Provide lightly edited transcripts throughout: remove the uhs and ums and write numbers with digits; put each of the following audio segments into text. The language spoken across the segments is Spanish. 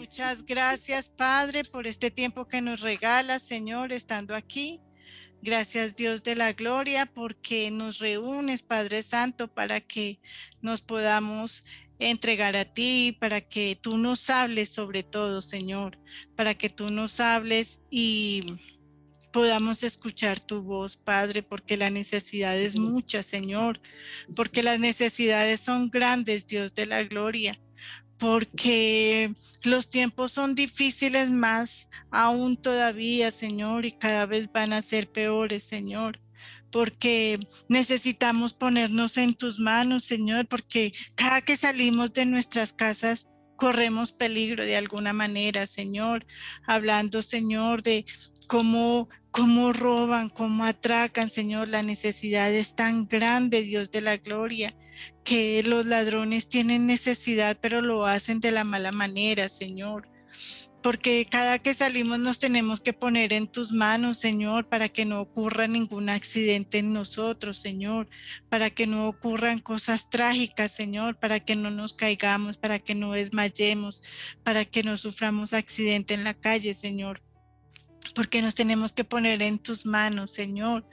Muchas gracias, Padre, por este tiempo que nos regalas, Señor, estando aquí. Gracias, Dios de la gloria, porque nos reúnes, Padre Santo, para que nos podamos entregar a ti, para que tú nos hables sobre todo, Señor, para que tú nos hables y podamos escuchar tu voz, Padre, porque la necesidad es mucha, Señor, porque las necesidades son grandes, Dios de la gloria, porque los tiempos son difíciles más aún todavía, Señor, y cada vez van a ser peores, Señor, porque necesitamos ponernos en tus manos, Señor, porque cada que salimos de nuestras casas corremos peligro de alguna manera, Señor, hablando, Señor, de cómo roban, cómo atracan, Señor, la necesidad es tan grande, Dios de la gloria, que los ladrones tienen necesidad, pero lo hacen de la mala manera, Señor. Porque cada que salimos nos tenemos que poner en tus manos, Señor, para que no ocurra ningún accidente en nosotros, Señor, para que no ocurran cosas trágicas, Señor, para que no nos caigamos, para que no desmayemos, para que no suframos accidente en la calle, Señor. Porque nos tenemos que poner en tus manos, Señor,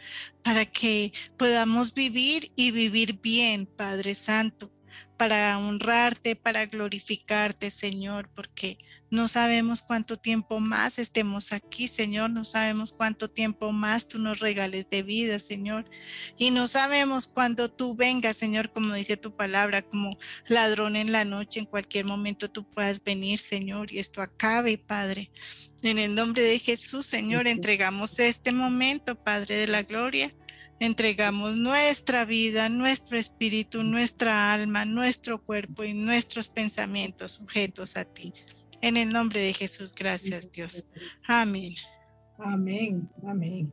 para que podamos vivir y vivir bien, Padre Santo, para honrarte, para glorificarte, Señor, porque no sabemos cuánto tiempo más estemos aquí, Señor, no sabemos cuánto tiempo más tú nos regales de vida, Señor, y no sabemos cuándo tú vengas, Señor, como dice tu palabra, como ladrón en la noche, en cualquier momento tú puedas venir, Señor, y esto acabe, Padre. En el nombre de Jesús, Señor, entregamos este momento, Padre de la gloria. Entregamos nuestra vida, nuestro espíritu, nuestra alma, nuestro cuerpo y nuestros pensamientos sujetos a ti. En el nombre de Jesús, gracias, Dios. Amén. Amén, amén.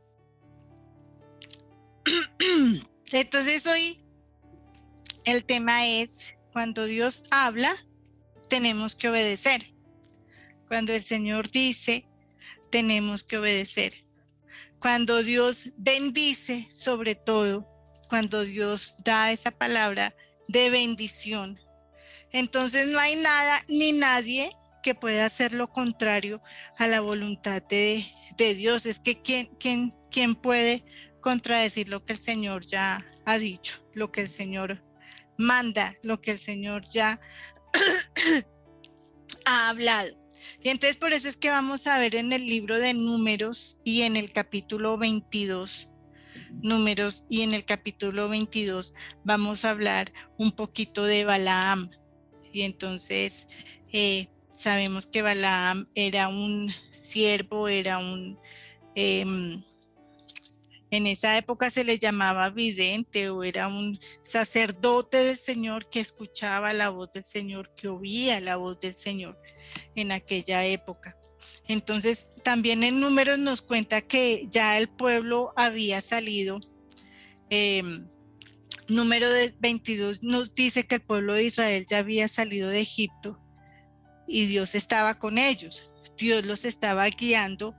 Entonces hoy el tema es, cuando Dios habla, tenemos que obedecer. Cuando el Señor dice, tenemos que obedecer. Cuando Dios bendice, sobre todo, cuando Dios da esa palabra de bendición, entonces no hay nada ni nadie que pueda hacer lo contrario a la voluntad de Dios. Es que ¿quién puede contradecir lo que el Señor ya ha dicho, lo que el Señor manda, lo que el Señor ya ha hablado? Y entonces por eso es que vamos a ver en el libro de Números y en el capítulo 22, Números y en el capítulo 22 vamos a hablar un poquito de Balaam. Y entonces sabemos que Balaam era un siervo, era un... en esa época se le llamaba vidente o era un sacerdote del Señor que escuchaba la voz del Señor, que oía la voz del Señor en aquella época. Entonces también en Números nos cuenta que ya el pueblo había salido. Número 22 nos dice que el pueblo de Israel ya había salido de Egipto y Dios estaba con ellos. Dios los estaba guiando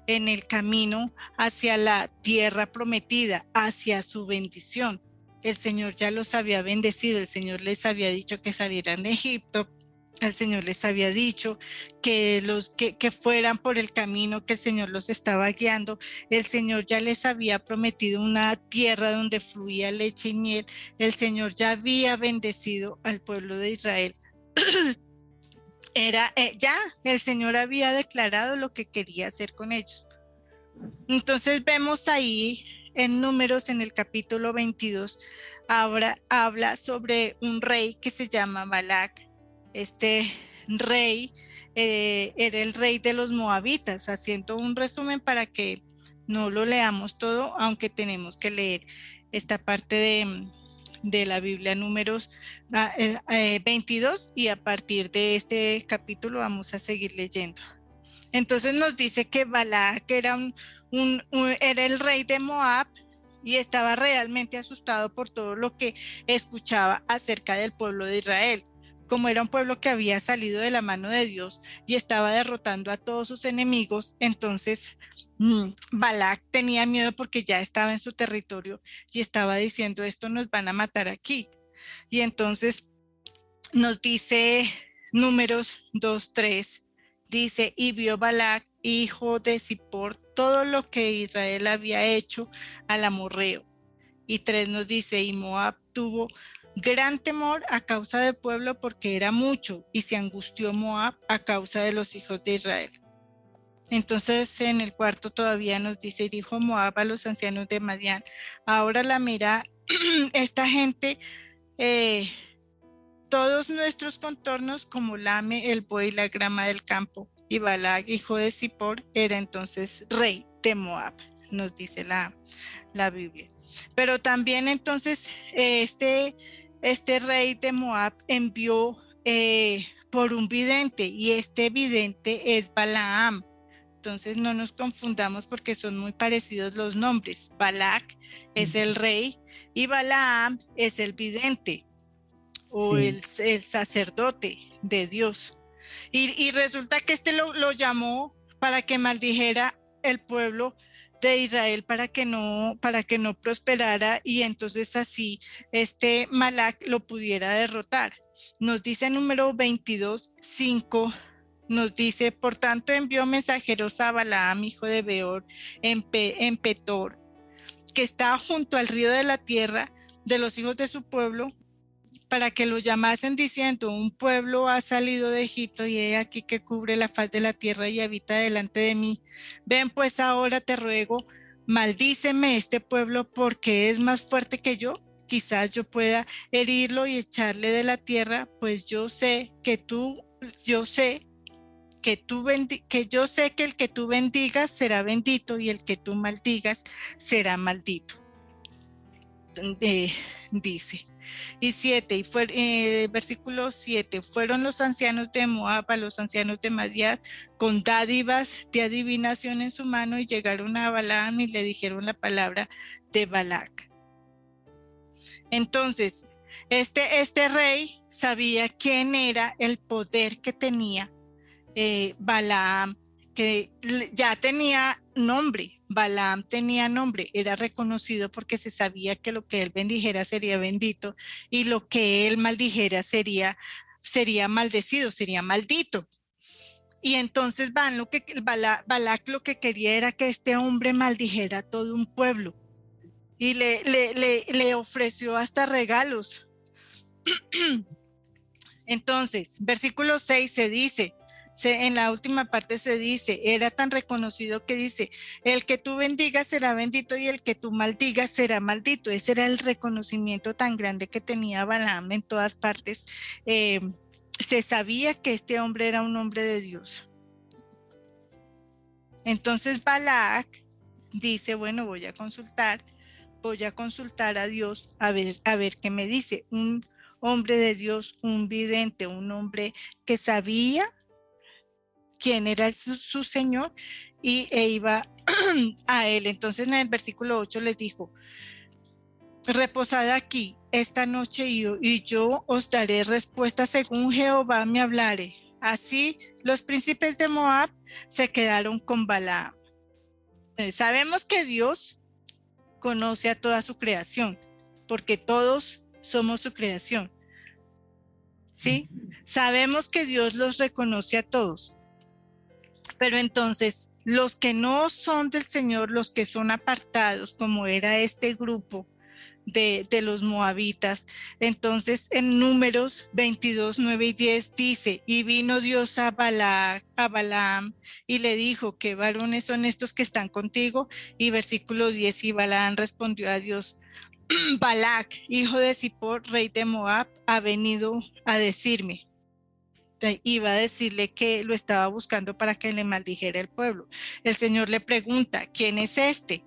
en el camino hacia la tierra prometida, hacia su bendición. El Señor ya los había bendecido, el Señor les había dicho que salieran de Egipto, el Señor les había dicho que fueran por el camino que el Señor los estaba guiando. El Señor ya les había prometido una tierra donde fluía leche y miel. El Señor ya había bendecido al pueblo de Israel. Ya el Señor había declarado lo que quería hacer con ellos. Entonces vemos ahí en Números, en el capítulo 22, ahora habla sobre un rey que se llama Balac. Este rey era el rey de los moabitas, haciendo un resumen para que no lo leamos todo, aunque tenemos que leer esta parte de la Biblia, Números 22, y a partir de este capítulo vamos a seguir leyendo. Entonces nos dice que Balac era era el rey de Moab y estaba realmente asustado por todo lo que escuchaba acerca del pueblo de Israel. Como era un pueblo que había salido de la mano de Dios y estaba derrotando a todos sus enemigos, entonces Balac tenía miedo porque ya estaba en su territorio y estaba diciendo, esto nos van a matar aquí. Y entonces nos dice Números 2:3, Dice, y vio Balac, hijo de Zippor, todo lo que Israel había hecho al amorreo. Y 3 nos dice, y Moab tuvo gran temor a causa del pueblo porque era mucho, y se angustió Moab a causa de los hijos de Israel. Entonces en el 4 todavía nos dice, y dijo Moab a los ancianos de Madián, ahora la mira esta gente, todos nuestros contornos como lame el buey la grama del campo. Y Balac, hijo de Zippor, era entonces rey de Moab, nos dice la Biblia. Pero también entonces este rey de Moab envió por un vidente, y este vidente es Balaam. Entonces no nos confundamos porque son muy parecidos los nombres. Balac es el rey y Balaam es el vidente o el sacerdote de Dios. Y resulta que lo llamó para que maldijera el pueblo de Israel para que no prosperara, y entonces así Balac lo pudiera derrotar. Nos dice número 22:5, nos dice, por tanto envió mensajeros a Balaam, hijo de Beor, en Petor, que está junto al río de la tierra de los hijos de su pueblo, para que lo llamasen diciendo, un pueblo ha salido de Egipto y he aquí que cubre la faz de la tierra y habita delante de mí. Ven pues ahora te ruego, maldíceme este pueblo porque es más fuerte que yo. Quizás yo pueda herirlo y echarle de la tierra, pues yo sé que el que tú bendigas será bendito y el que tú maldigas será maldito. Dice. Y 7, versículo 7, fueron los ancianos de Moab a los ancianos de Madián con dádivas de adivinación en su mano, y llegaron a Balaam y le dijeron la palabra de Balac. Entonces, este rey sabía quién era el poder que tenía Balaam, que ya tenía nombre. Balaam tenía nombre, era reconocido porque se sabía que lo que él bendijera sería bendito y lo que él maldijera sería maldecido, sería maldito. Y entonces Balac lo que quería era que este hombre maldijera a todo un pueblo, y le ofreció hasta regalos. Entonces, versículo 6 se dice, en la última parte se dice, era tan reconocido que dice, el que tú bendigas será bendito y el que tú maldigas será maldito. Ese era el reconocimiento tan grande que tenía Balaam en todas partes. Se sabía que este hombre era un hombre de Dios. Entonces Balac dice, bueno, voy a consultar a Dios a ver qué me dice. Un hombre de Dios, un vidente, un hombre que sabía quién era su Señor, e iba a él. Entonces en el versículo 8 les dijo, reposad aquí esta noche y yo os daré respuesta según Jehová me hablare. Así los príncipes de Moab se quedaron con Balaam. Sabemos que Dios conoce a toda su creación, porque todos somos su creación. ¿Sí? Sabemos que Dios los reconoce a todos. Pero entonces, los que no son del Señor, los que son apartados, como era este grupo de los moabitas, entonces en Números 22, 9 y 10 dice, y vino Dios a Balaam y le dijo, ¿qué varones son estos que están contigo? Y versículo 10, y Balaam respondió a Dios, Balac, hijo de Zippor, rey de Moab, ha venido a decirme. Iba a decirle que lo estaba buscando para que le maldijera el pueblo. El Señor le pregunta, ¿quién es este?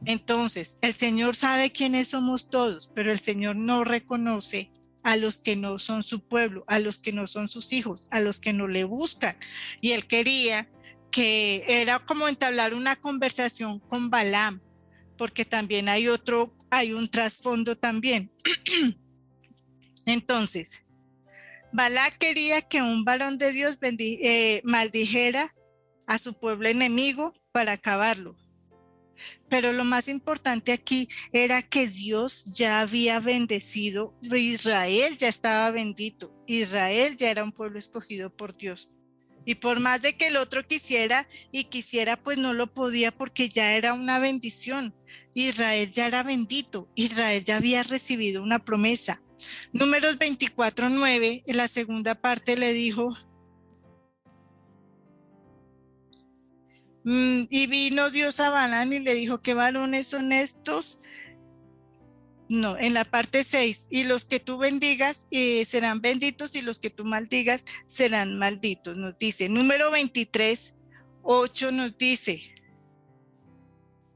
Entonces, el Señor sabe quiénes somos todos, pero el Señor no reconoce a los que no son su pueblo, a los que no son sus hijos, a los que no le buscan. Y él quería que era como entablar una conversación con Balaam, porque también hay un trasfondo también. Entonces, Balac quería que un varón de Dios maldijera a su pueblo enemigo para acabarlo. Pero lo más importante aquí era que Dios ya había bendecido, Israel ya estaba bendito, Israel ya era un pueblo escogido por Dios. Y por más de que el otro quisiera, pues no lo podía porque ya era una bendición. Israel ya era bendito, Israel ya había recibido una promesa. Números 24:9, en la segunda parte le dijo, y vino Dios a Balaam y le dijo, ¿qué varones son estos? No, en la parte 6, y los que tú bendigas serán benditos y los que tú maldigas serán malditos, nos dice. Número 23:8 nos dice,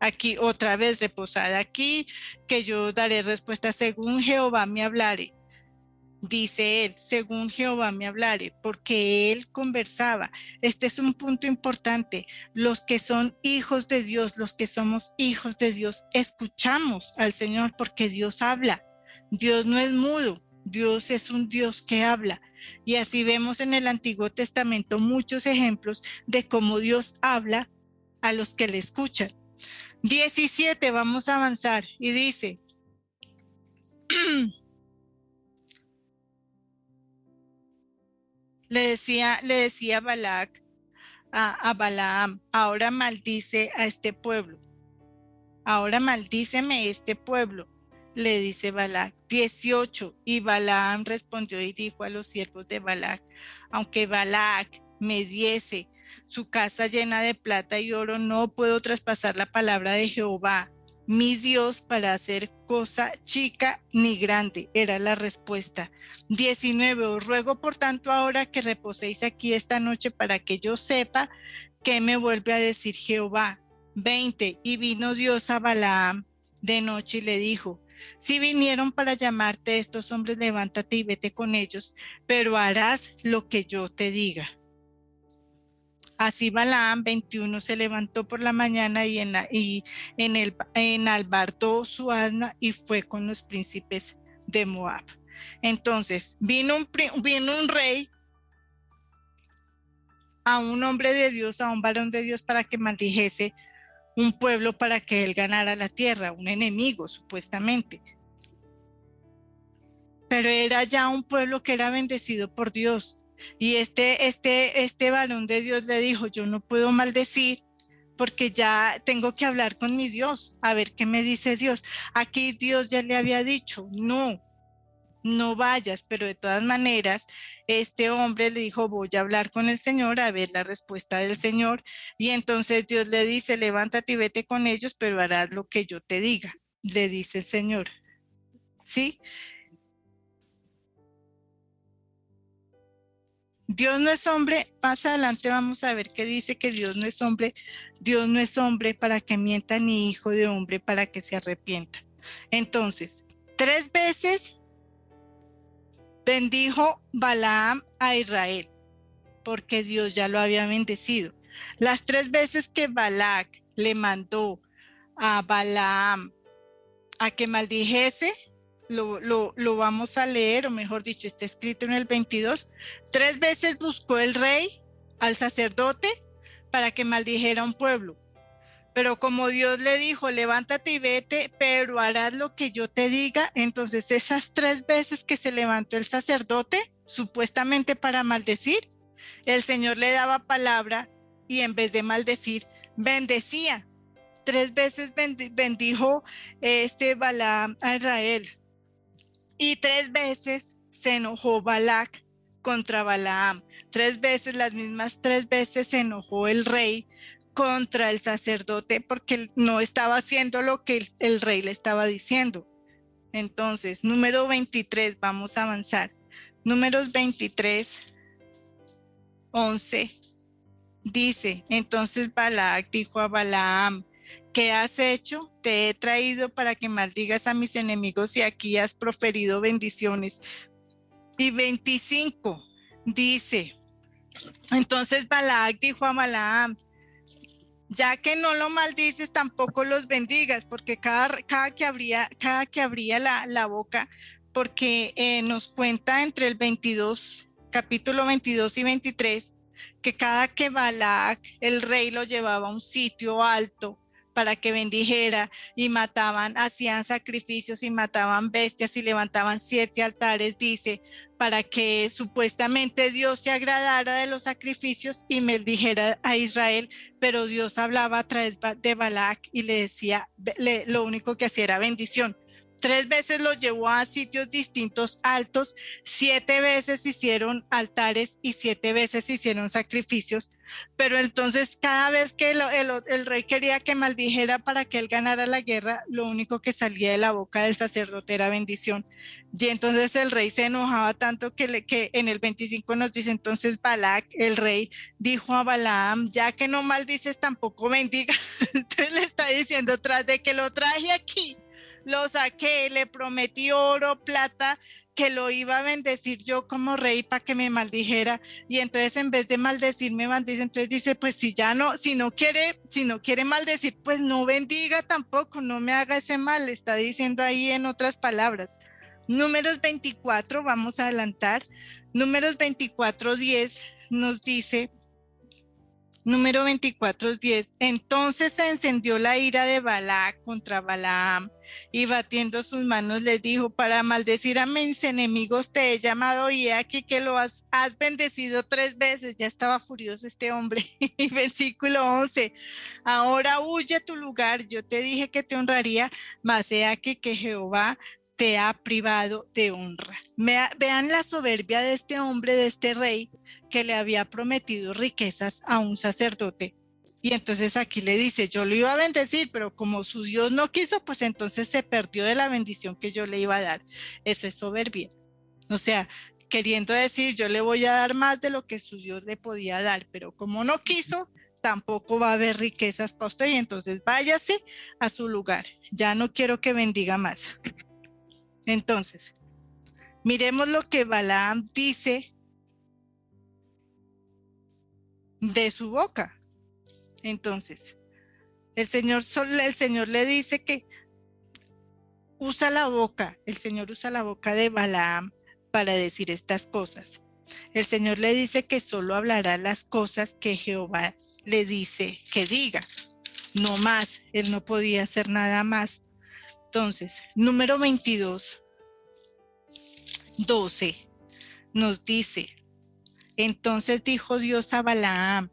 aquí otra vez reposad aquí, que yo daré respuesta según Jehová me hablare. Dice él, según Jehová me hablare, porque él conversaba. Este es un punto importante. Los que son hijos de Dios, los que somos hijos de Dios, escuchamos al Señor porque Dios habla. Dios no es mudo, Dios es un Dios que habla. Y así vemos en el Antiguo Testamento muchos ejemplos de cómo Dios habla a los que le escuchan. 17, vamos a avanzar y dice, le decía Balac a Balaam, ahora maldice a este pueblo, ahora maldíceme este pueblo, le dice Balac. 18, y Balaam respondió y dijo a los siervos de Balac, aunque Balac me diese su casa llena de plata y oro, no puedo traspasar la palabra de Jehová, mi Dios, para hacer cosa chica ni grande, era la respuesta. 19, os ruego por tanto ahora que reposéis aquí esta noche para que yo sepa qué me vuelve a decir Jehová. 20, y vino Dios a Balaam de noche y le dijo, si vinieron para llamarte estos hombres, levántate y vete con ellos, pero harás lo que yo te diga. Así Balaam, 21, se levantó por la mañana y enalbardó su asna y fue con los príncipes de Moab. Entonces vino un rey a un hombre de Dios, a un varón de Dios, para que maldijese un pueblo para que él ganara la tierra, un enemigo supuestamente. Pero era ya un pueblo que era bendecido por Dios. Y este varón de Dios le dijo, yo no puedo maldecir porque ya tengo que hablar con mi Dios, a ver qué me dice Dios. Aquí Dios ya le había dicho, no vayas, pero de todas maneras, este hombre le dijo, voy a hablar con el Señor, a ver la respuesta del Señor. Y entonces Dios le dice, levántate y vete con ellos, pero harás lo que yo te diga, le dice el Señor. ¿Sí? Dios no es hombre, más adelante vamos a ver que dice que Dios no es hombre para que mienta, ni hijo de hombre para que se arrepienta. Entonces, 3 veces bendijo Balaam a Israel, porque Dios ya lo había bendecido. Las 3 veces que Balac le mandó a Balaam a que maldijese, lo vamos a leer, o mejor dicho, está escrito en el 22. 3 veces buscó el rey al sacerdote para que maldijera a un pueblo. Pero como Dios le dijo, levántate y vete, pero harás lo que yo te diga, entonces esas 3 veces que se levantó el sacerdote, supuestamente para maldecir, el Señor le daba palabra y en vez de maldecir, bendecía. 3 veces bendijo Balaam a Israel. Y 3 veces se enojó Balac contra Balaam. 3 veces, las mismas 3 veces se enojó el rey contra el sacerdote porque no estaba haciendo lo que el rey le estaba diciendo. Entonces, número 23, vamos a avanzar. Números 23, 11, dice, entonces Balac dijo a Balaam, ¿qué has hecho? Te he traído para que maldigas a mis enemigos y aquí has proferido bendiciones. Y 25 dice, entonces Balac dijo a Balaam, ya que no lo maldices, tampoco los bendigas, porque cada que abría la boca, porque nos cuenta entre el 22, capítulo 22 y 23, que cada que Balac, el rey, lo llevaba a un sitio alto para que bendijera y hacían sacrificios y mataban bestias y levantaban 7 altares, dice, para que supuestamente Dios se agradara de los sacrificios y maldijera a Israel, pero Dios hablaba a través de Balac y le decía, lo único que hacía era bendición. 3 veces los llevó a sitios distintos altos, 7 veces hicieron altares y 7 veces hicieron sacrificios, pero entonces cada vez que el rey quería que maldijera para que él ganara la guerra, lo único que salía de la boca del sacerdote era bendición. Y entonces el rey se enojaba tanto que en el 25 nos dice, entonces Balac, el rey, dijo a Balaam, ya que no maldices, tampoco bendigas. Entonces le está diciendo, tras de que lo traje aquí, lo saqué, le prometí oro, plata, que lo iba a bendecir yo como rey para que me maldijera, y entonces en vez de maldecir me maldice. Entonces dice, pues si no quiere maldecir, pues no bendiga tampoco, no me haga ese mal, está diciendo ahí en otras palabras. Números 24, vamos a adelantar, Números 24:10 nos dice, Número 24:10, entonces se encendió la ira de Balac contra Balaam y batiendo sus manos les dijo, para maldecir a mis enemigos te he llamado y he aquí que lo has bendecido 3 veces. Ya estaba furioso este hombre. Y versículo 11, ahora huye a tu lugar, yo te dije que te honraría, mas he aquí que Jehová te ha privado de honra. Vean la soberbia de este hombre, de este rey, que le había prometido riquezas a un sacerdote. Y entonces aquí le dice, yo lo iba a bendecir, pero como su Dios no quiso, pues entonces se perdió de la bendición que yo le iba a dar. Eso es soberbia. O sea, queriendo decir, yo le voy a dar más de lo que su Dios le podía dar, pero como no quiso, tampoco va a haber riquezas para usted, y entonces váyase a su lugar. Ya no quiero que bendiga más. Entonces, miremos lo que Balaam dice de su boca. Entonces, el Señor le dice que usa la boca, el Señor usa la boca de Balaam para decir estas cosas. El Señor le dice que solo hablará las cosas que Jehová le dice que diga, no más, él no podía hacer nada más. Entonces, número 22:12 nos dice, entonces dijo Dios a Balaam,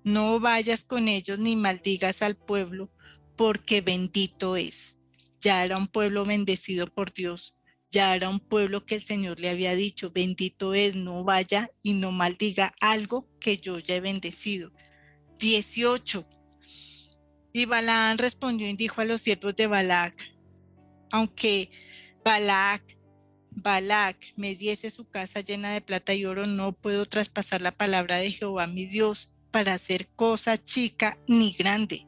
no vayas con ellos ni maldigas al pueblo, porque bendito es. Ya era un pueblo bendecido por Dios, ya era un pueblo que el Señor le había dicho, bendito es, no vaya y no maldiga algo que yo ya he bendecido. 18. Y Balaam respondió y dijo a los siervos de Balac, aunque Balac me diese su casa llena de plata y oro, no puedo traspasar la palabra de Jehová mi Dios para hacer cosa chica ni grande.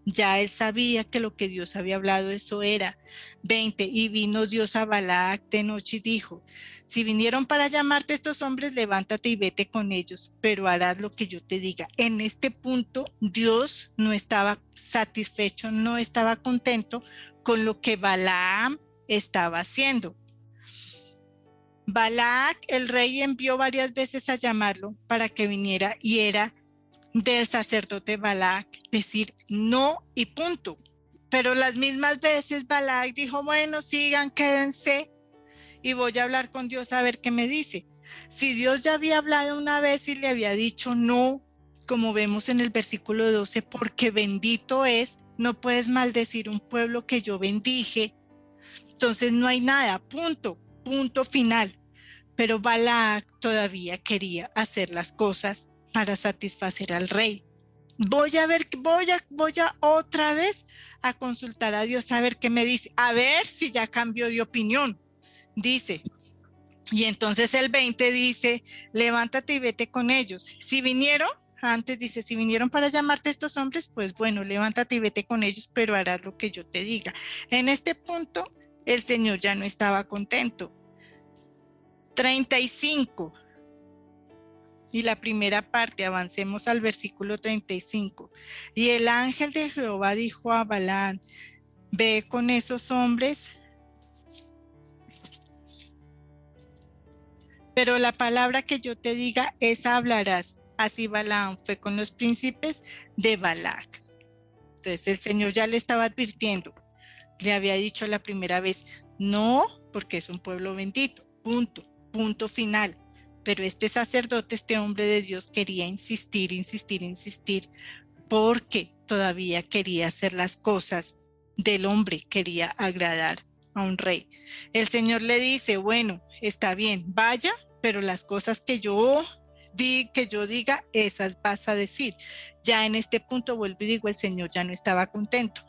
Ya él sabía que lo que Dios había hablado, eso era. 20. Y vino Dios a Balac de noche y dijo, si vinieron para llamarte estos hombres, levántate y vete con ellos, pero harás lo que yo te diga. En este punto, Dios no estaba satisfecho, no estaba contento con lo que Balaam estaba haciendo. Balac, el rey, envió varias veces a llamarlo para que viniera, y era del sacerdote Balac decir no y punto. Pero las mismas veces Balac dijo, bueno, sigan, quédense y voy a hablar con Dios a ver qué me dice. Si Dios ya había hablado una vez y le había dicho no, como vemos en el versículo 12, porque bendito es, no puedes maldecir un pueblo que yo bendije. Entonces no hay nada, punto final. Pero Balac todavía quería hacer las cosas para satisfacer al rey. Voy a otra vez a consultar a Dios a ver qué me dice, a ver si ya cambió de opinión, dice. Y entonces el 20 dice, levántate y vete con ellos. Si vinieron, antes dice, si vinieron para llamarte estos hombres, pues bueno, levántate y vete con ellos, pero harás lo que yo te diga. En este punto, el Señor ya no estaba contento. 35. Y la primera parte, avancemos al versículo 35. Y el ángel de Jehová dijo a Balaam, ve con esos hombres, pero la palabra que yo te diga, esa hablarás. Así Balaam fue con los príncipes de Balac. Entonces el Señor ya le estaba advirtiendo, le había dicho la primera vez, no, porque es un pueblo bendito, punto. punto final. Pero este sacerdote, este hombre de Dios, quería insistir, porque todavía quería hacer las cosas del hombre, quería agradar a un rey. El Señor le dice, bueno, está bien, vaya, pero las cosas que yo diga, esas vas a decir. Ya en este punto vuelvo y digo, el Señor ya no estaba contento.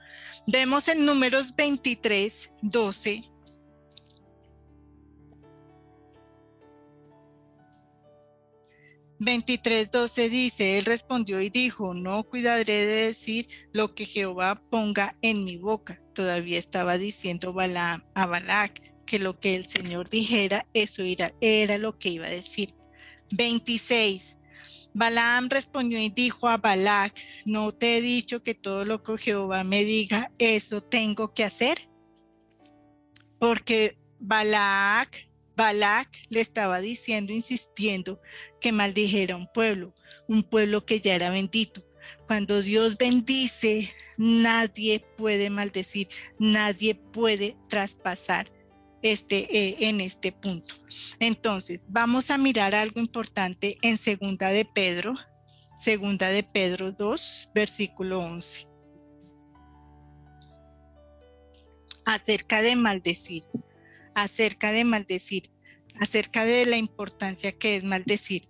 Vemos en Números 23, 12. 23:12 dice, él respondió y dijo, no cuidaré de decir lo que Jehová ponga en mi boca. Todavía estaba diciendo Balaam a Balac que lo que el Señor dijera, eso era lo que iba a decir. 26. Balaam respondió y dijo a Balac, ¿no te he dicho que todo lo que Jehová me diga, eso tengo que hacer? Porque Balac le estaba diciendo, insistiendo, que maldijera un pueblo que ya era bendito. Cuando Dios bendice, nadie puede maldecir, nadie puede traspasar en este punto. Entonces, vamos a mirar algo importante en segunda de Pedro 2, versículo 11. Acerca de maldecir, acerca de la importancia que es maldecir.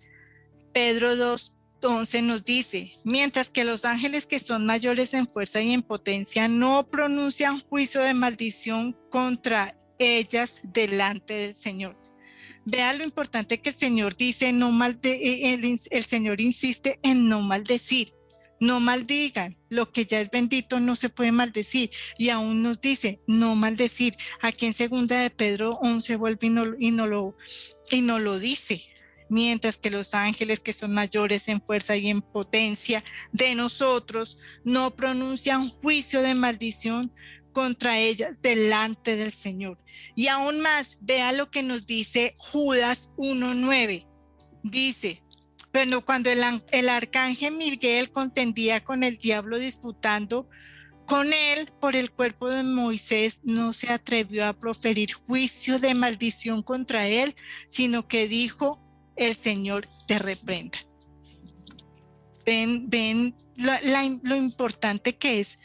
Pedro 2:11 nos dice, mientras que los ángeles que son mayores en fuerza y en potencia no pronuncian juicio de maldición contra ellas delante del Señor. Vea lo importante que el Señor dice, el Señor insiste en no maldecir. No maldigan, lo que ya es bendito no se puede maldecir, y aún nos dice no maldecir. Aquí en segunda de Pedro 11 vuelve y no lo dice. Mientras que los ángeles que son mayores en fuerza y en potencia de nosotros no pronuncian juicio de maldición contra ellas delante del Señor. Y aún más, vea lo que nos dice Judas 1:9. Dice, pero cuando el arcángel Miguel contendía con el diablo disputando con él por el cuerpo de Moisés, no se atrevió a proferir juicio de maldición contra él, sino que dijo, el Señor te reprenda. Ven lo importante que es,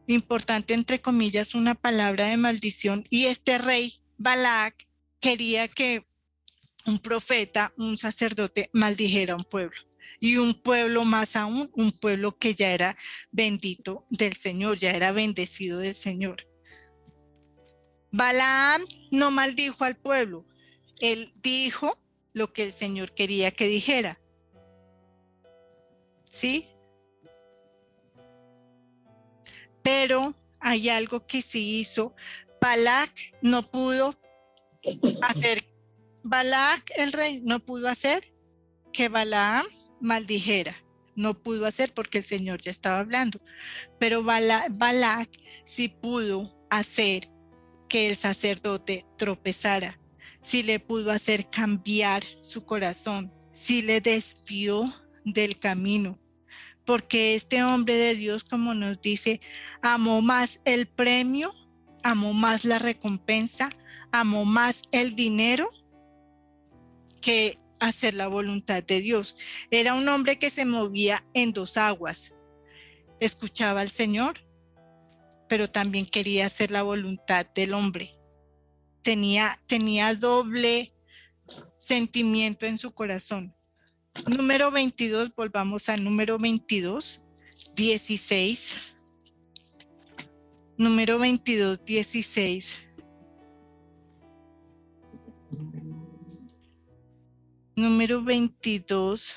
importante entre comillas, una palabra de maldición. Y este rey Balac quería que un profeta, un sacerdote maldijera a un pueblo, y un pueblo más aún, un pueblo que ya era bendito del Señor, ya era bendecido del Señor. Balaam no maldijo al pueblo, él dijo lo que el Señor quería que dijera. ¿Sí? Pero hay algo que sí hizo. Balac no pudo hacer, Balac el rey no pudo hacer que Balaam maldijera, no pudo hacer porque el Señor ya estaba hablando, pero Balac sí pudo hacer que el sacerdote tropezara, sí le pudo hacer cambiar su corazón, sí le desvió del camino, porque este hombre de Dios, como nos dice, amó más el premio, amó más la recompensa, amó más el dinero que hacer la voluntad de Dios. Era un hombre que se movía en dos aguas. Escuchaba al Señor, pero también quería hacer la voluntad del hombre. Tenía doble sentimiento en su corazón. Número 22, volvamos al número 22, 16. Número 22, 16. Número 22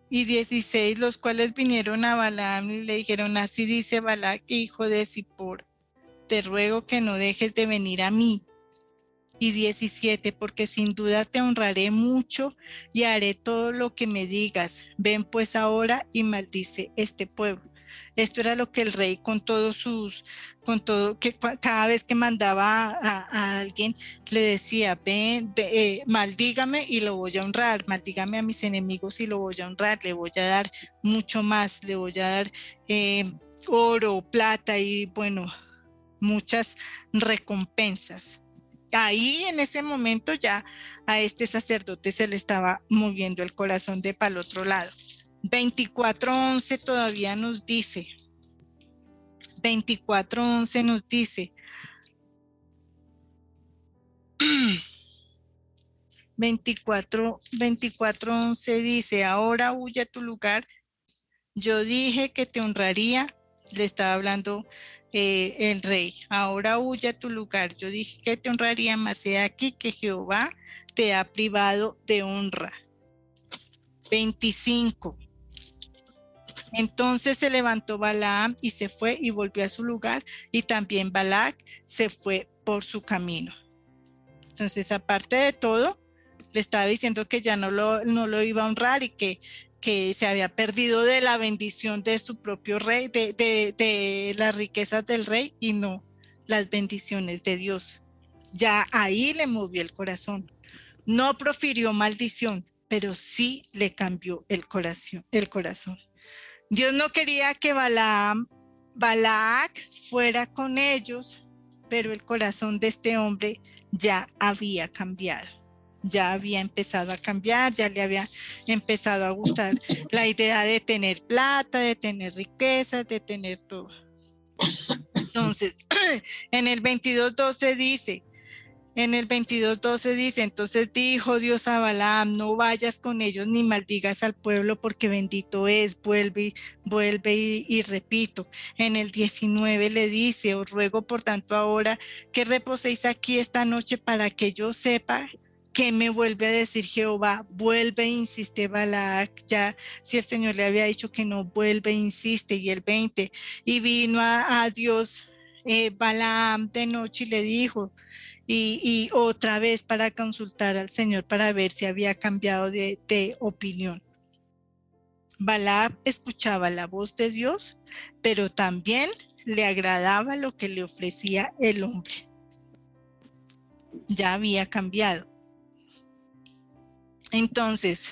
y 16, los cuales vinieron a Balaam y le dijeron, así dice Balac, hijo de Zippor, te ruego que no dejes de venir a mí. Y 17, porque sin duda te honraré mucho y haré todo lo que me digas. Ven pues ahora y maldice este pueblo. Esto era lo que el rey que cada vez que mandaba a alguien le decía, ven, maldígame y lo voy a honrar, maldígame a mis enemigos y lo voy a honrar, le voy a dar mucho más, le voy a dar oro, plata y bueno, muchas recompensas. ahí en ese momento ya a este sacerdote se le estaba moviendo el corazón de para el otro lado. 24:11 todavía nos dice, 24:11 nos dice, 24:11 dice, ahora huye a tu lugar, yo dije que te honraría, le estaba hablando el rey, ahora huye a tu lugar, yo dije que te honraría, mas he aquí que Jehová te ha privado de honra. 25. Entonces se levantó Balaam y se fue y volvió a su lugar, y también Balac se fue por su camino. Entonces, aparte de todo, le estaba diciendo que ya no lo iba a honrar y que se había perdido de la bendición de su propio rey, de las riquezas del rey y no las bendiciones de Dios. Ya ahí le movió el corazón. No profirió maldición, pero sí le cambió el corazón. Dios no quería que Balac fuera con ellos, pero el corazón de este hombre ya había cambiado. Ya había empezado a cambiar, ya le había empezado a gustar la idea de tener plata, de tener riquezas, de tener todo. Entonces, en el 22:12 dice, entonces dijo Dios a Balaam, no vayas con ellos ni maldigas al pueblo porque bendito es, vuelve y repito. En el 19 le dice, os ruego por tanto ahora que reposéis aquí esta noche para que yo sepa que me vuelve a decir Jehová, vuelve, insiste Balac, ya si el Señor le había dicho que no, vuelve, insiste. Y el 20, y vino a Dios Balaam de noche y le dijo, y otra vez para consultar al Señor para ver si había cambiado de opinión. Balaam escuchaba la voz de Dios, pero también le agradaba lo que le ofrecía el hombre. Ya había cambiado. Entonces,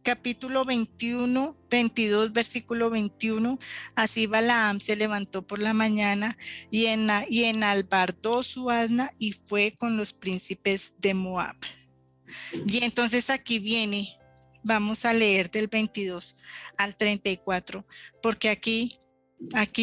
capítulo 22, versículo 21, así Balaam se levantó por la mañana y enalbardó su asna y fue con los príncipes de Moab. Y entonces aquí viene, vamos a leer del 22 al 34, porque aquí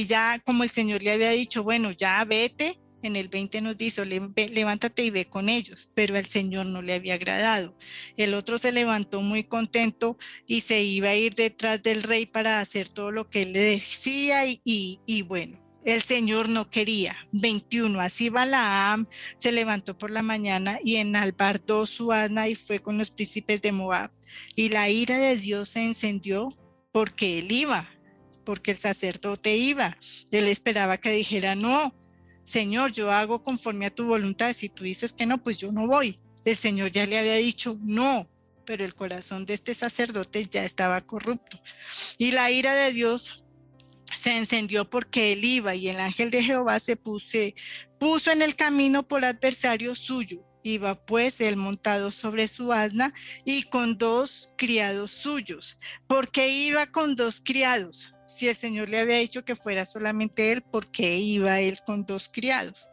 ya como el Señor le había dicho, bueno, ya vete. En el 20 nos dijo, levántate y ve con ellos, pero al Señor no le había agradado. El otro se levantó muy contento y se iba a ir detrás del rey para hacer todo lo que él le decía y bueno, el Señor no quería. 21, así Balaam se levantó por la mañana y enalbardó su asna y fue con los príncipes de Moab. Y la ira de Dios se encendió porque él iba, porque el sacerdote iba. Él esperaba que dijera no. Señor, yo hago conforme a tu voluntad, si tú dices que no, pues yo no voy. El Señor ya le había dicho no, pero el corazón de este sacerdote ya estaba corrupto. Y la ira de Dios se encendió porque él iba y el ángel de Jehová se puso en el camino por adversario suyo. Iba pues él montado sobre su asna y con 2 criados suyos. ¿Por qué iba con 2 criados? Si el Señor le había dicho que fuera solamente él, ¿por qué iba él con 2 criados?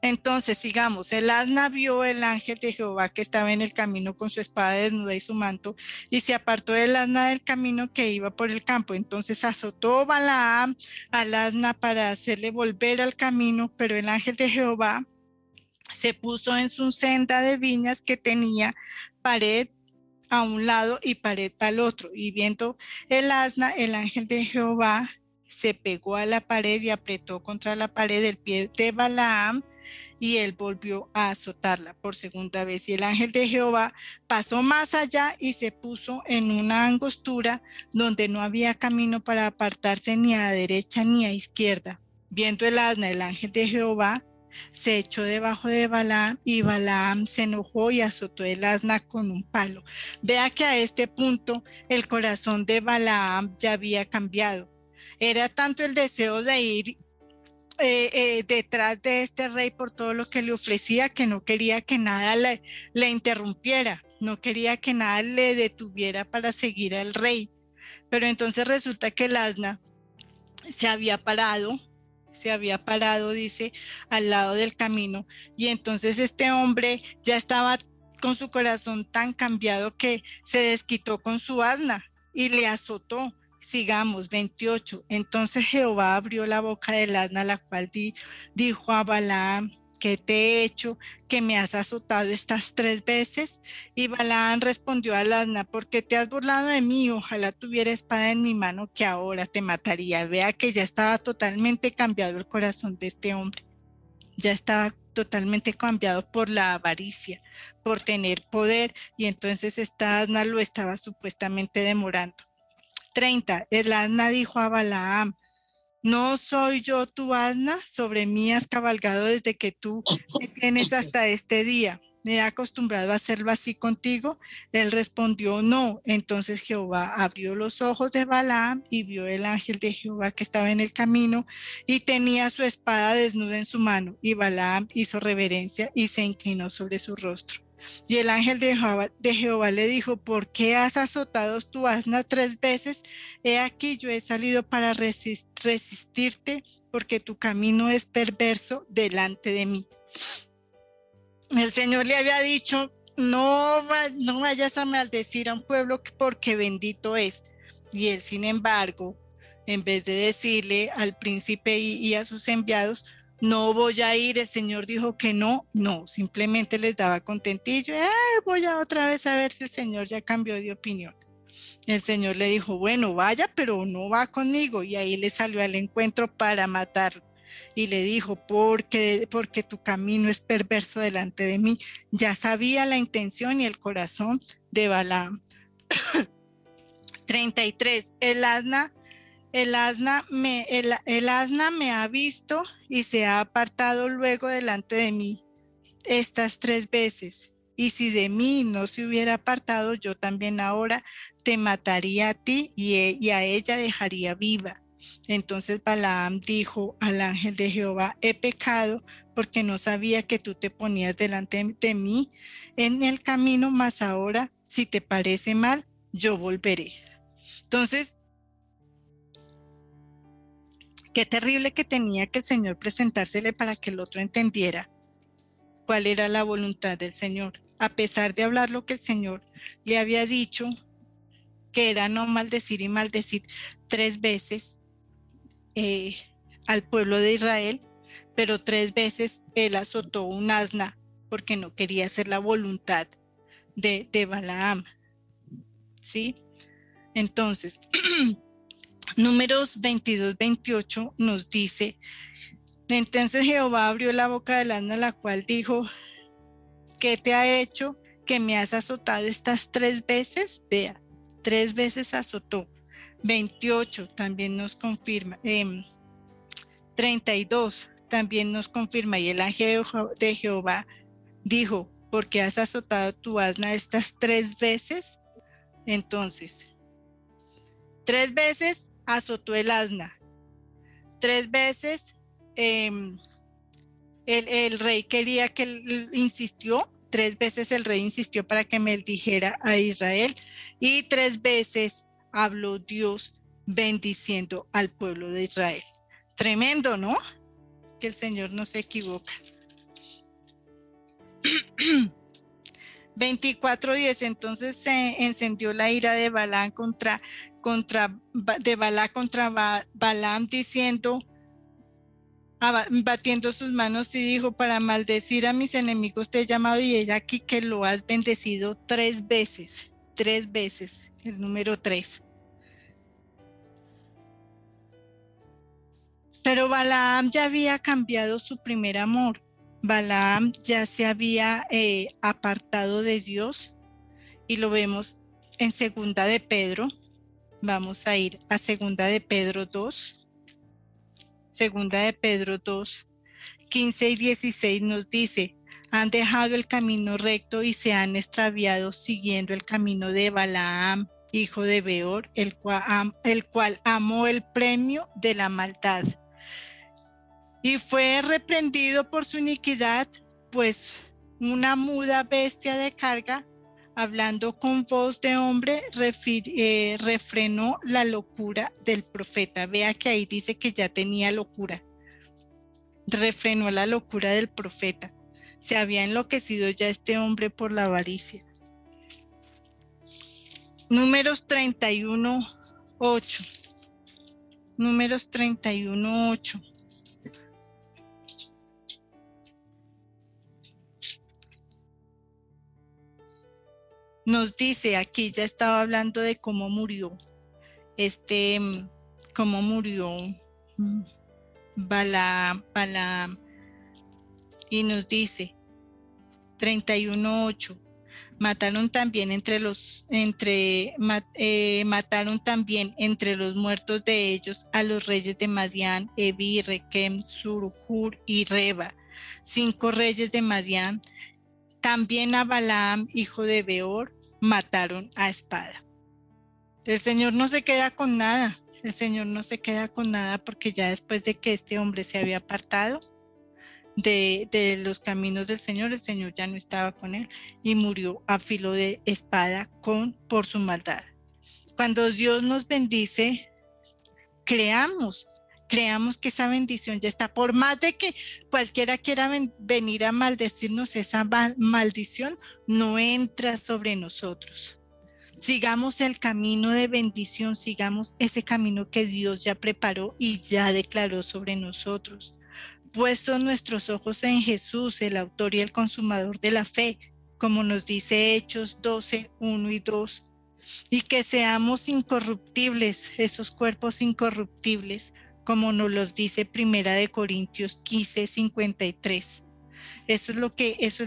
Entonces, sigamos, el asna vio el ángel de Jehová que estaba en el camino con su espada desnuda y su manto, y se apartó del asna del camino que iba por el campo. Entonces azotó Balaam al asna para hacerle volver al camino, pero el ángel de Jehová se puso en su senda de viñas que tenía pared a un lado y pared al otro, y viendo el asna, el ángel de Jehová se pegó a la pared y apretó contra la pared el pie de Balaam, y él volvió a azotarla por segunda vez. Y el ángel de Jehová pasó más allá y se puso en una angostura donde no había camino para apartarse ni a derecha ni a izquierda. Viendo el asna, el ángel de Jehová se echó debajo de Balaam y Balaam se enojó y azotó el asna con un palo. Vea que a este punto el corazón de Balaam ya había cambiado. Era tanto el deseo de ir detrás de este rey por todo lo que le ofrecía que no quería que nada le interrumpiera, no quería que nada le detuviera para seguir al rey. Pero entonces resulta que el asna se había parado se había parado, dice, al lado del camino. Y entonces este hombre ya estaba con su corazón tan cambiado que se desquitó con su asna y le azotó. Sigamos, 28. Entonces Jehová abrió la boca del asna, la cual dijo a Balaam: ¿qué te he hecho que me has azotado estas 3 veces? Y Balaam respondió al asna: ¿por qué te has burlado de mí? Ojalá tuviera espada en mi mano, que ahora te mataría. Vea que ya estaba totalmente cambiado el corazón de este hombre. Ya estaba totalmente cambiado por la avaricia, por tener poder, y entonces esta asna lo estaba supuestamente demorando. 30. El asna dijo a Balaam: ¿no soy yo tu asna? Sobre mí has cabalgado desde que tú me tienes hasta este día. ¿Me he acostumbrado a hacerlo así contigo? Él respondió: no. Entonces Jehová abrió los ojos de Balaam y vio el ángel de Jehová que estaba en el camino y tenía su espada desnuda en su mano. Y Balaam hizo reverencia y se inclinó sobre su rostro. Y el ángel de Jehová le dijo: ¿por qué has azotado tu asna 3 veces? He aquí, yo he salido para resistirte, porque tu camino es perverso delante de mí. El Señor le había dicho: no vayas a maldecir a un pueblo porque bendito es. Y él, sin embargo, en vez de decirle al príncipe y a sus enviados: no voy a ir, el Señor dijo que no, simplemente les daba contentillo. Voy a otra vez a ver si el Señor ya cambió de opinión. El Señor le dijo: bueno, vaya, pero no va conmigo. Y ahí le salió al encuentro para matarlo. Y le dijo: porque tu camino es perverso delante de mí. Ya sabía la intención y el corazón de Balaam. 33. El asna me ha visto y se ha apartado luego delante de mí estas 3 veces. Y si de mí no se hubiera apartado, yo también ahora te mataría a ti y a ella dejaría viva. Entonces Balaam dijo al ángel de Jehová: he pecado porque no sabía que tú te ponías delante de mí en el camino, mas ahora, si te parece mal, yo volveré. Entonces, qué terrible que tenía que el Señor presentársele para que el otro entendiera cuál era la voluntad del Señor. A pesar de hablar lo que el Señor le había dicho, que era no maldecir y maldecir 3 veces al pueblo de Israel, pero 3 veces él azotó un asna porque no quería hacer la voluntad de Balaam. ¿Sí? Entonces, Números 22-28 nos dice: entonces Jehová abrió la boca del asna, la cual dijo: ¿qué te ha hecho que me has azotado estas 3 veces? Vea, 3 veces azotó. 28 también nos confirma. 32 también nos confirma. Y el ángel de Jehová dijo: ¿por qué has azotado tu asna estas 3 veces? Entonces, 3 veces azotó el asna. 3 veces el rey quería que él insistió. 3 veces el rey insistió para que me dijera a Israel, y 3 veces habló Dios bendiciendo al pueblo de Israel. Tremendo, ¿no? Que el Señor no se equivoca. 24:10. Entonces se encendió la ira de Balaam contra Balaam, diciendo, batiendo sus manos, y dijo: para maldecir a mis enemigos te he llamado, y he aquí que lo has bendecido 3 veces. 3 veces, el número 3. Pero Balaam ya había cambiado su primer amor. Balaam ya se había apartado de Dios, y lo vemos en Segunda de Pedro. Vamos a ir a Segunda de Pedro 2. Segunda de Pedro 2, 15 y 16 nos dice: han dejado el camino recto y se han extraviado siguiendo el camino de Balaam, hijo de Beor, el cual amó el premio de la maldad y fue reprendido por su iniquidad, pues una muda bestia de carga, hablando con voz de hombre, refrenó la locura del profeta. Vea que ahí dice que ya tenía locura. refrenó la locura del profeta. Se había enloquecido ya este hombre por la avaricia. Números 31:8. Números 31:8. Nos dice, aquí ya estaba hablando de cómo murió cómo murió Balaam, y nos dice 31:8. Mataron también mataron también entre los muertos de ellos a los reyes de Madián, Evi, Requem, Sur, Hur y Reba, 5 reyes de Madián. También a Balaam, hijo de Beor, mataron a espada. El Señor no se queda con nada. El Señor no se queda con nada, porque ya después de que este hombre se había apartado de los caminos del Señor, el Señor ya no estaba con él y murió a filo de espada por su maldad. Cuando Dios nos bendice, creamos que esa bendición ya está. Por más de que cualquiera quiera venir a maldecirnos, esa maldición no entra sobre nosotros. Sigamos el camino de bendición, sigamos ese camino que Dios ya preparó y ya declaró sobre nosotros. Puestos nuestros ojos en Jesús, el autor y el consumador de la fe, como nos dice Hechos 12:1 y 2, y que seamos incorruptibles, esos cuerpos incorruptibles, como nos los dice Primera de Corintios 15:53. Eso es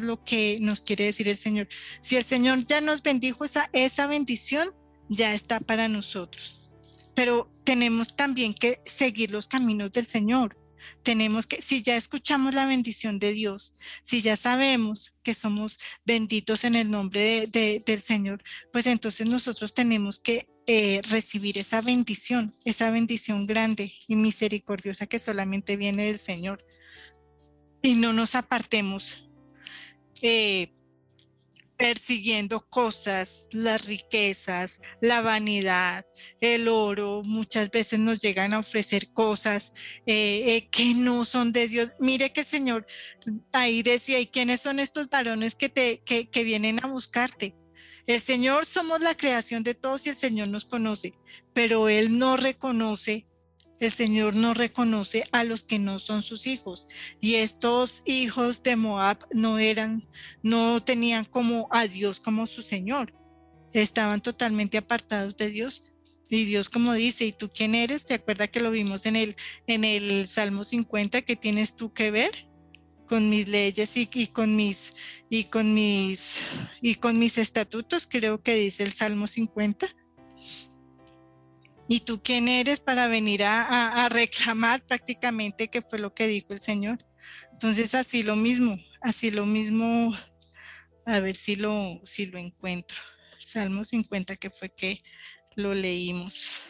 lo que nos quiere decir el Señor. Si el Señor ya nos bendijo, esa bendición ya está para nosotros. Pero tenemos también que seguir los caminos del Señor. Tenemos que, si ya escuchamos la bendición de Dios, si ya sabemos que somos benditos en el nombre del Señor, pues entonces nosotros tenemos que recibir esa bendición grande y misericordiosa que solamente viene del Señor. Y no nos apartemos persiguiendo cosas, las riquezas, la vanidad, el oro. Muchas veces nos llegan a ofrecer cosas que no son de Dios. Mire que el Señor ahí decía, ¿y quiénes son estos varones que vienen a buscarte? El Señor, somos la creación de todos y el Señor nos conoce, pero Él no reconoce. El Señor no reconoce a los que no son sus hijos. Y estos hijos de Moab no tenían como a Dios como su Señor. Estaban totalmente apartados de Dios. Y Dios, como dice, ¿y tú quién eres? ¿Te acuerdas que lo vimos en el Salmo 50? ¿Qué tienes tú que ver con mis leyes y con mis estatutos? Creo que dice el Salmo 50. ¿Y tú quién eres para venir a reclamar? Prácticamente, que fue lo que dijo el Señor. Entonces así lo mismo, a ver si lo encuentro. Salmo 50, que fue que lo leímos.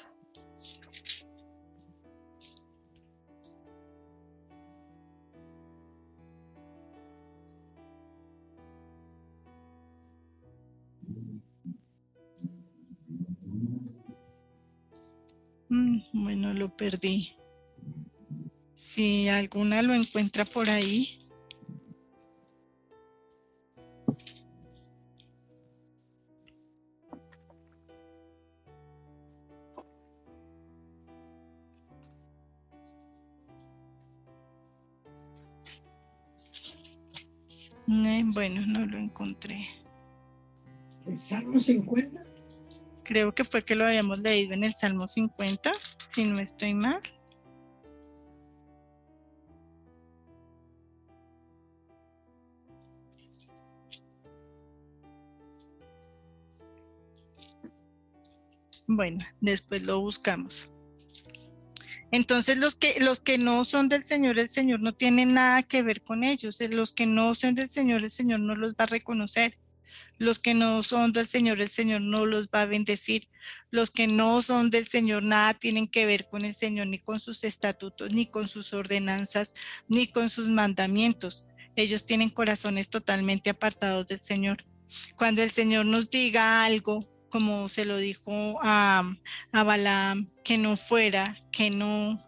Bueno, lo perdí. Si alguna lo encuentra por ahí. Bueno, no lo encontré. ¿El Salmo 50? Creo que fue que lo habíamos leído en el Salmo 50, si no estoy mal. Bueno, después lo buscamos. Entonces los que no son del Señor, el Señor no tiene nada que ver con ellos. Los que no son del Señor, el Señor no los va a reconocer. Los que no son del Señor, el Señor no los va a bendecir. Los que no son del Señor, nada tienen que ver con el Señor, ni con sus estatutos, ni con sus ordenanzas, ni con sus mandamientos. Ellos tienen corazones totalmente apartados del Señor. Cuando el Señor nos diga algo, como se lo dijo a Balaam, que no fuera, que no,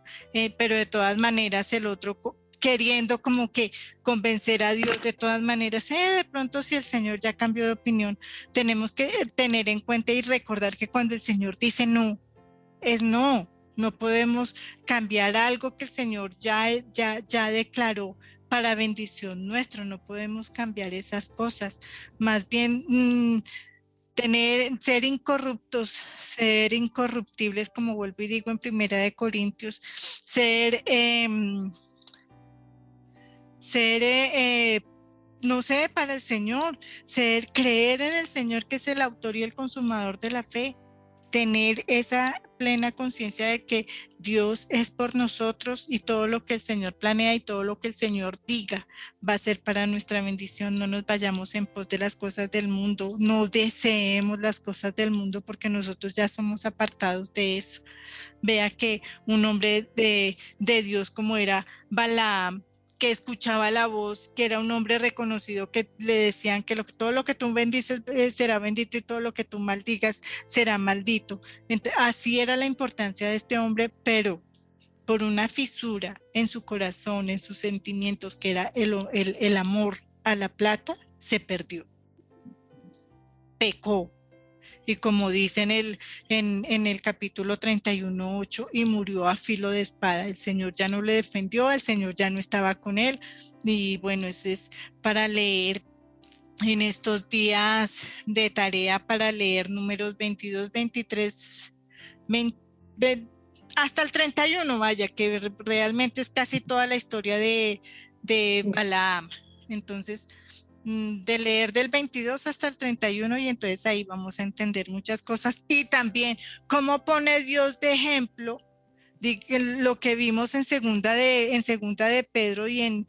pero de todas maneras el otro queriendo como que convencer a Dios de todas maneras. De pronto si el Señor ya cambió de opinión, tenemos que tener en cuenta y recordar que cuando el Señor dice no, es no. No podemos cambiar algo que el Señor ya declaró para bendición nuestra. No podemos cambiar esas cosas. Más bien ser incorruptos, ser incorruptibles, como vuelvo y digo en Primera de Corintios, ser no sé, para el Señor, creer en el Señor, que es el autor y el consumador de la fe, tener esa plena conciencia de que Dios es por nosotros y todo lo que el Señor planea y todo lo que el Señor diga va a ser para nuestra bendición. No nos vayamos en pos de las cosas del mundo, no deseemos las cosas del mundo, porque nosotros ya somos apartados de eso. Vea que un hombre de Dios como era Balaam, que escuchaba la voz, que era un hombre reconocido, que le decían que todo lo que tú bendices será bendito y todo lo que tú maldigas será maldito. Entonces, así era la importancia de este hombre, pero por una fisura en su corazón, en sus sentimientos, que era el amor a la plata, se perdió, pecó. Y como dice en el capítulo 31:8, y murió a filo de espada. El Señor ya no le defendió, el Señor ya no estaba con él. Y bueno, eso es para leer en estos días de tarea, para leer números 22, 23, 20, hasta el 31, vaya, que realmente es casi toda la historia de Balaam. Entonces, de leer del 22 hasta el 31, y entonces ahí vamos a entender muchas cosas. Y también cómo pone Dios de ejemplo lo que vimos en segunda de Pedro y en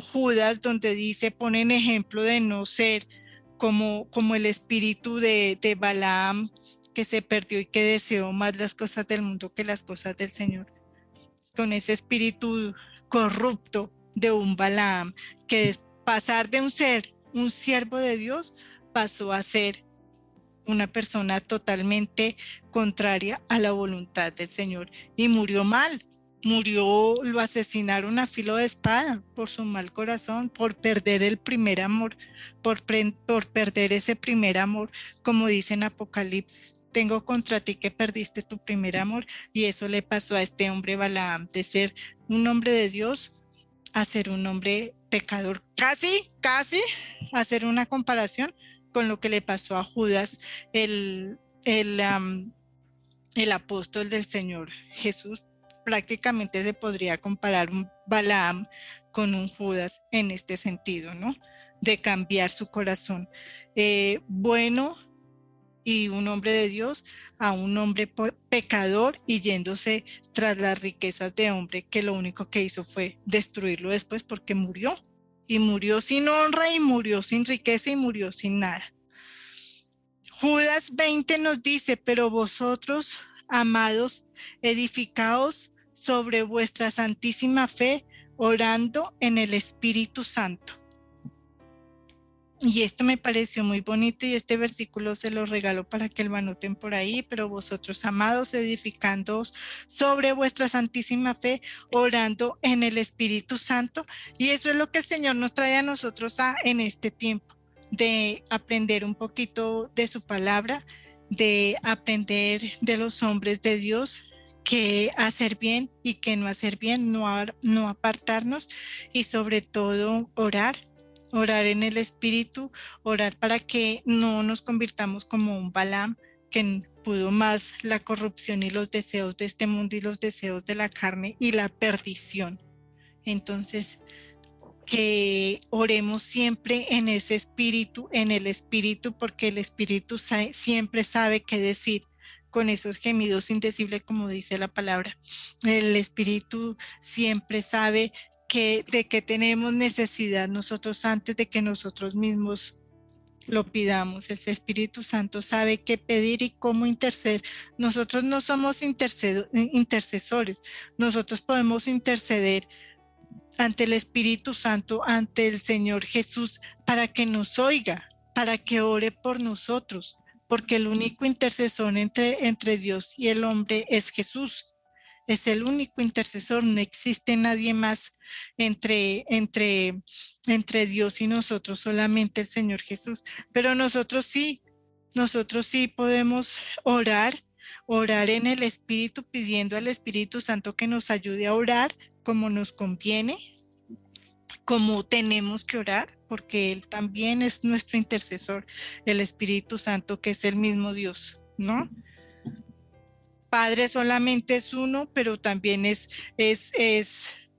Judas, donde dice, ponen ejemplo de no ser como el espíritu de Balaam, que se perdió y que deseó más las cosas del mundo que las cosas del Señor, con ese espíritu corrupto de un Balaam, que es pasar de un siervo de Dios, pasó a ser una persona totalmente contraria a la voluntad del Señor, y murió mal. Lo asesinaron a filo de espada por su mal corazón, por perder el primer amor, por perder ese primer amor, como dice en Apocalipsis. Tengo contra ti que perdiste tu primer amor. Y eso le pasó a este hombre Balaam, de ser un hombre de Dios a ser un hombre pecador. Casi hacer una comparación con lo que le pasó a Judas, el apóstol del Señor Jesús. Prácticamente se podría comparar un Balaam con un Judas en este sentido, ¿no? De cambiar su corazón bueno y un hombre de Dios a un hombre pecador, y yéndose tras las riquezas de hombre que lo único que hizo fue destruirlo después, porque murió, y murió sin honra, y murió sin riqueza, y murió sin nada. Judas 20 nos dice, pero vosotros, amados, edificaos sobre vuestra santísima fe, orando en el Espíritu Santo. Y esto me pareció muy bonito, y este versículo se lo regalo para que lo anoten por ahí. Pero vosotros, amados, edificándoos sobre vuestra santísima fe, orando en el Espíritu Santo. Y eso es lo que el Señor nos trae a nosotros en este tiempo, de aprender un poquito de su palabra, de aprender de los hombres de Dios, qué hacer bien y qué no hacer bien, no apartarnos, y sobre todo orar en el Espíritu, orar para que no nos convirtamos como un Balaam, que pudo más la corrupción y los deseos de este mundo y los deseos de la carne y la perdición. Entonces, que oremos siempre en ese espíritu, en el Espíritu, porque el Espíritu siempre sabe qué decir con esos gemidos indecibles, como dice la palabra. El Espíritu siempre sabe de qué tenemos necesidad nosotros antes de que nosotros mismos lo pidamos. El Espíritu Santo sabe qué pedir y cómo interceder. Nosotros no somos intercesores, nosotros podemos interceder ante el Espíritu Santo, ante el Señor Jesús, para que nos oiga, para que ore por nosotros, porque el único intercesor entre Dios y el hombre es Jesús. es el único intercesor, no existe nadie más entre Dios y nosotros, solamente el Señor Jesús. Pero nosotros sí podemos orar en el Espíritu, pidiendo al Espíritu Santo que nos ayude a orar como nos conviene, como tenemos que orar, porque Él también es nuestro intercesor, el Espíritu Santo, que es el mismo Dios, ¿no? Padre solamente es uno, pero también es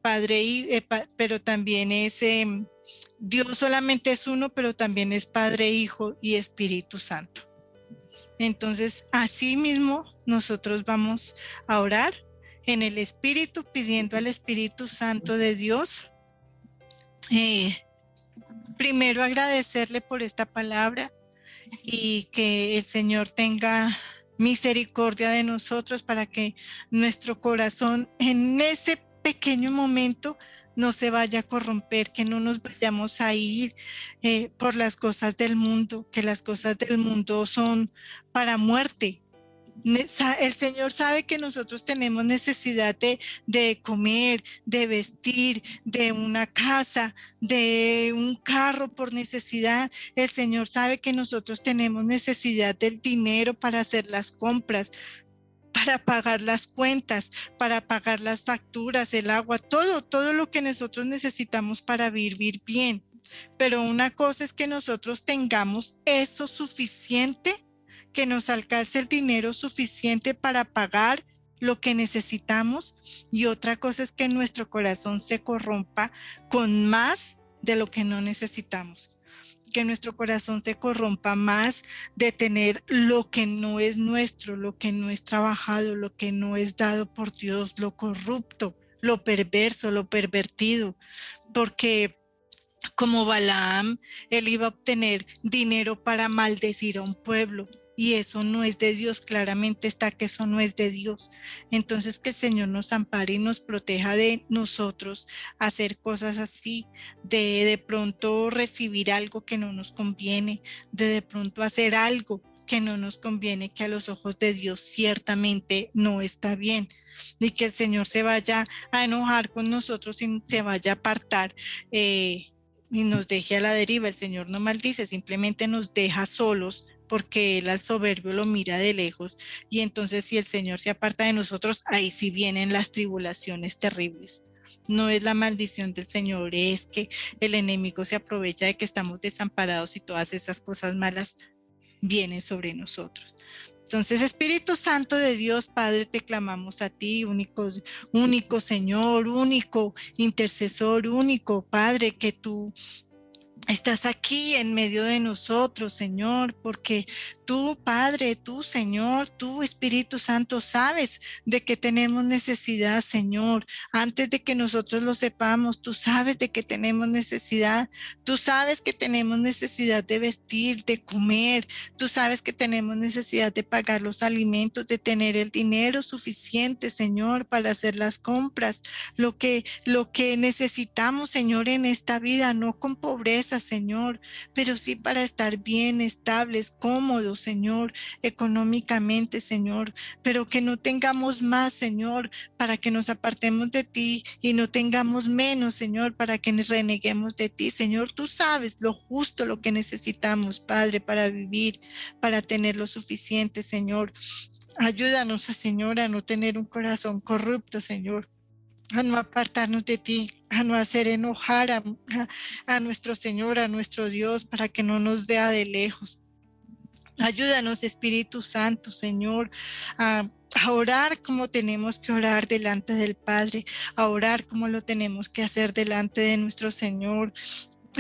Padre, pero también es Dios solamente es uno, pero también es Padre, Hijo y Espíritu Santo. Entonces, así mismo nosotros vamos a orar en el Espíritu, pidiendo al Espíritu Santo de Dios. Primero agradecerle por esta palabra y que el Señor tenga misericordia de nosotros para que nuestro corazón en ese pequeño momento no se vaya a corromper, que no nos vayamos a ir por las cosas del mundo, que las cosas del mundo son para muerte. El Señor sabe que nosotros tenemos necesidad de comer, de vestir, de una casa, de un carro por necesidad. El Señor sabe que nosotros tenemos necesidad del dinero para hacer las compras, para pagar las cuentas, para pagar las facturas, el agua, todo lo que nosotros necesitamos para vivir bien. Pero una cosa es que nosotros tengamos eso suficiente, que nos alcance el dinero suficiente para pagar lo que necesitamos, y otra cosa es que nuestro corazón se corrompa con más de lo que no necesitamos, que nuestro corazón se corrompa más de tener lo que no es nuestro, lo que no es trabajado, lo que no es dado por Dios, lo corrupto, lo perverso, lo pervertido, porque como Balaam, él iba a obtener dinero para maldecir a un pueblo. Y eso no es de Dios, claramente está que eso no es de Dios. Entonces que el Señor nos ampare y nos proteja de nosotros hacer cosas así, de pronto recibir algo que no nos conviene, de pronto hacer algo que no nos conviene, que a los ojos de Dios ciertamente no está bien, y que el Señor se vaya a enojar con nosotros y se vaya a apartar y nos deje a la deriva. El Señor no maldice, simplemente nos deja solos, porque Él al soberbio lo mira de lejos, y entonces si el Señor se aparta de nosotros, ahí sí vienen las tribulaciones terribles. No es la maldición del Señor, es que el enemigo se aprovecha de que estamos desamparados y todas esas cosas malas vienen sobre nosotros. Entonces, Espíritu Santo de Dios, Padre, te clamamos a ti, único Señor, único intercesor, único Padre, que tú estás aquí en medio de nosotros, Señor, porque tú, Padre, tú, Señor, tú, Espíritu Santo, sabes de que tenemos necesidad, Señor. Antes de que nosotros lo sepamos, tú sabes de que tenemos necesidad. Tú sabes que tenemos necesidad de vestir, de comer. Tú sabes que tenemos necesidad de pagar los alimentos, de tener el dinero suficiente, Señor, para hacer las compras. Lo que necesitamos, Señor, en esta vida, no con pobreza, Señor, pero sí para estar bien, estables, cómodos, Señor, económicamente, Señor, pero que no tengamos más, Señor, para que nos apartemos de ti, y no tengamos menos, Señor, para que nos reneguemos de ti. Señor, tú sabes lo justo, lo que necesitamos, Padre, para vivir, para tener lo suficiente, Señor. Ayúdanos, Señor, a no tener un corazón corrupto, Señor, a no apartarnos de ti, a no hacer enojar a nuestro Señor, a nuestro Dios, para que no nos vea de lejos. Ayúdanos, Espíritu Santo, Señor, a orar como tenemos que orar delante del Padre, a orar como lo tenemos que hacer delante de nuestro Señor,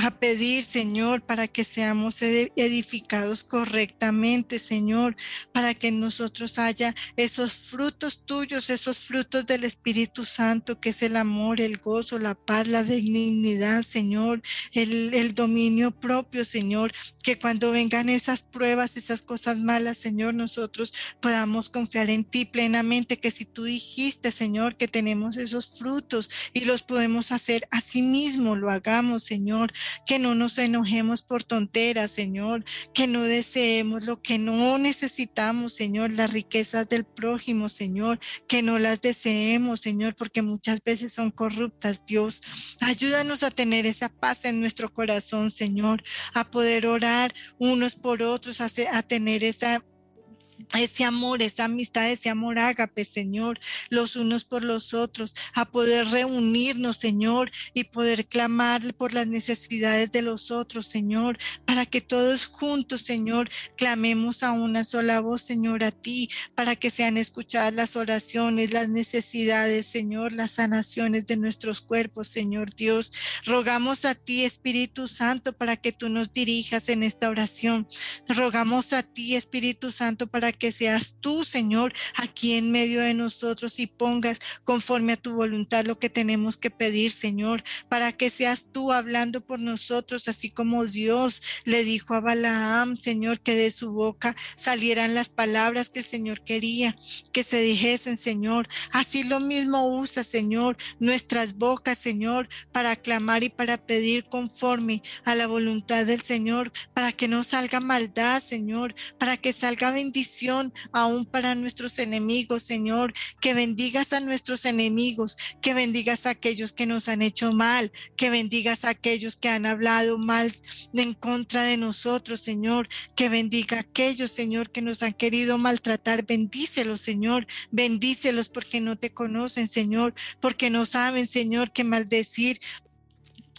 a pedir, Señor, para que seamos edificados correctamente, Señor, para que en nosotros haya esos frutos tuyos, esos frutos del Espíritu Santo, que es el amor, el gozo, la paz, la benignidad, Señor, el dominio propio, Señor, que cuando vengan esas pruebas, esas cosas malas, Señor, nosotros podamos confiar en ti plenamente, que si tú dijiste, Señor, que tenemos esos frutos y los podemos hacer, así mismo lo hagamos, Señor, que no nos enojemos por tonteras, Señor, que no deseemos lo que no necesitamos, Señor, las riquezas del prójimo, Señor, que no las deseemos, Señor, porque muchas veces son corruptas, Dios. Ayúdanos a tener esa paz en nuestro corazón, Señor, a poder orar unos por otros, a tener ese amor, esa amistad, ese amor ágape, Señor, los unos por los otros, a poder reunirnos, Señor, y poder clamar por las necesidades de los otros, Señor, para que todos juntos, Señor, clamemos a una sola voz, Señor, a ti, para que sean escuchadas las oraciones, las necesidades, Señor, las sanaciones de nuestros cuerpos, Señor Dios. Rogamos a ti, Espíritu Santo, para que tú nos dirijas en esta oración. Rogamos a ti, Espíritu Santo, para que seas tú, Señor, aquí en medio de nosotros y pongas conforme a tu voluntad lo que tenemos que pedir, Señor, para que seas tú hablando por nosotros, así como Dios le dijo a Balaam, Señor, que de su boca salieran las palabras que el Señor quería que se dijesen, Señor. Así lo mismo usa, Señor, nuestras bocas, Señor, para clamar y para pedir conforme a la voluntad del Señor, para que no salga maldad, Señor, para que salga bendición aún para nuestros enemigos, Señor, que bendigas a nuestros enemigos, que bendigas a aquellos que nos han hecho mal, que bendigas a aquellos que han hablado mal en contra de nosotros, Señor, que bendiga a aquellos, Señor, que nos han querido maltratar. Bendícelos, Señor, bendícelos porque no te conocen, Señor, porque no saben, Señor, que maldecir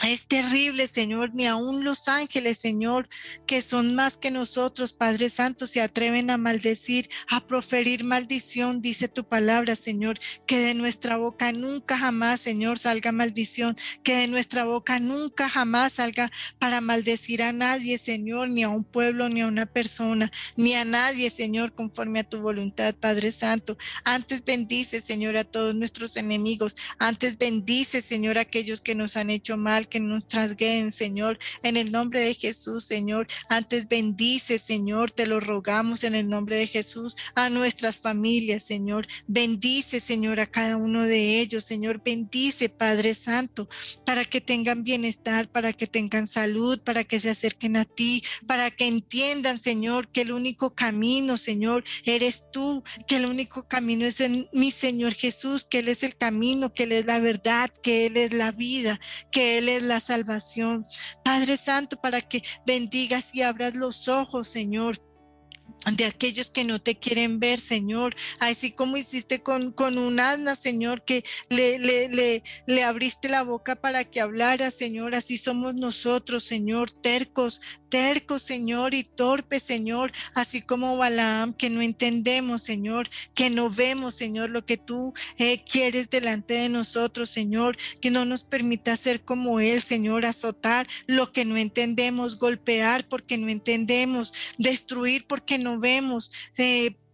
es terrible, Señor. Ni aún los ángeles, Señor, que son más que nosotros, Padre Santo, se atreven a maldecir, a proferir maldición. Dice tu palabra, Señor, que de nuestra boca nunca jamás, Señor, salga maldición, que de nuestra boca nunca jamás salga para maldecir a nadie, Señor, ni a un pueblo, ni a una persona, ni a nadie, Señor, conforme a tu voluntad, Padre Santo. Antes bendice, Señor, a todos nuestros enemigos. Antes bendice, Señor, a aquellos que nos han hecho mal, que nos trasguen, Señor, en el nombre de Jesús, Señor. Antes bendice, Señor, te lo rogamos en el nombre de Jesús, a nuestras familias, Señor. Bendice, Señor, a cada uno de ellos, Señor. Bendice, Padre Santo, para que tengan bienestar, para que tengan salud, para que se acerquen a ti, para que entiendan, Señor, que el único camino, Señor, eres tú, que el único camino es en mi Señor Jesús, que Él es el camino, que Él es la verdad, que Él es la vida, que Él es la salvación. Padre Santo, para que bendigas y abras los ojos, Señor, de aquellos que no te quieren ver, Señor, así como hiciste con un asna, Señor, que le abriste la boca para que hablara, Señor. Así somos nosotros, Señor, tercos, Señor, y torpes, Señor, así como Balaam, que no entendemos, Señor, que no vemos, Señor, lo que tú quieres delante de nosotros, Señor, que no nos permita ser como él, Señor, azotar lo que no entendemos, golpear porque no entendemos, destruir porque no vemos,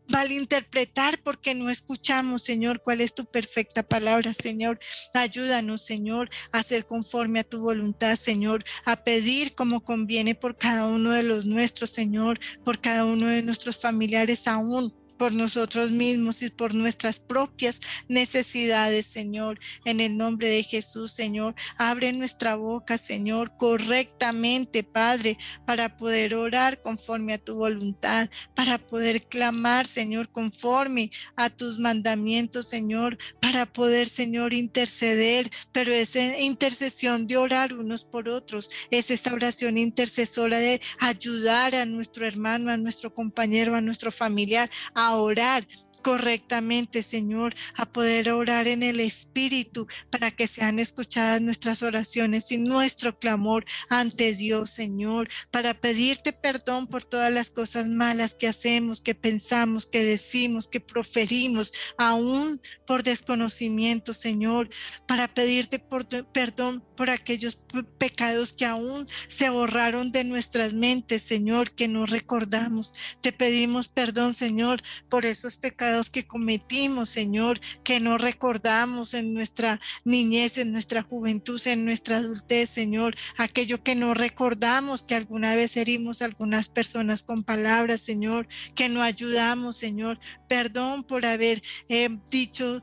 malinterpretar porque no escuchamos, Señor, cuál es tu perfecta palabra, Señor. Ayúdanos, Señor, a hacer conforme a tu voluntad, Señor, a pedir como conviene por cada uno de los nuestros, Señor, por cada uno de nuestros familiares, aún por nosotros mismos y por nuestras propias necesidades, Señor, en el nombre de Jesús, Señor. Abre nuestra boca, Señor, correctamente, Padre, para poder orar conforme a tu voluntad, para poder clamar, Señor, conforme a tus mandamientos, Señor, para poder, Señor, interceder, pero esa intercesión de orar unos por otros, es esa oración intercesora de ayudar a nuestro hermano, a nuestro compañero, a nuestro familiar, a orar correctamente, Señor, a poder orar en el Espíritu para que sean escuchadas nuestras oraciones y nuestro clamor ante Dios, Señor, para pedirte perdón por todas las cosas malas que hacemos, que pensamos, que decimos, que proferimos, aún por desconocimiento, Señor, para pedirte perdón por aquellos pecados que aún se borraron de nuestras mentes, Señor, que no recordamos. Te pedimos perdón, Señor, por esos pecados pecados que cometimos, Señor, que no recordamos en nuestra niñez, en nuestra juventud, en nuestra adultez, Señor, aquello que no recordamos, que alguna vez herimos a algunas personas con palabras, Señor, que no ayudamos, Señor. Perdón por haber dicho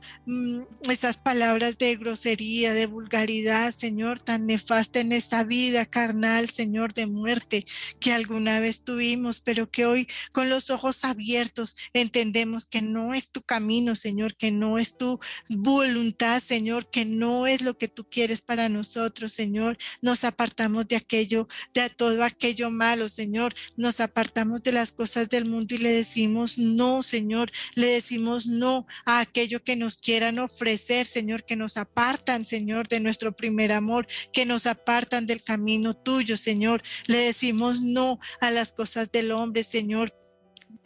esas palabras de grosería, de vulgaridad, Señor, tan nefasta en esta vida carnal, Señor, de muerte que alguna vez tuvimos, pero que hoy con los ojos abiertos entendemos que no es tu camino, Señor, que no es tu voluntad, Señor, que no es lo que tú quieres para nosotros, Señor. Nos apartamos de aquello, de todo aquello malo, Señor. Nos apartamos de las cosas del mundo y le decimos no, Señor. Le decimos no a aquello que nos quieran ofrecer, Señor, que nos apartan, Señor, de nuestro primer amor, que nos apartan del camino tuyo, Señor. Le decimos no a las cosas del hombre, Señor.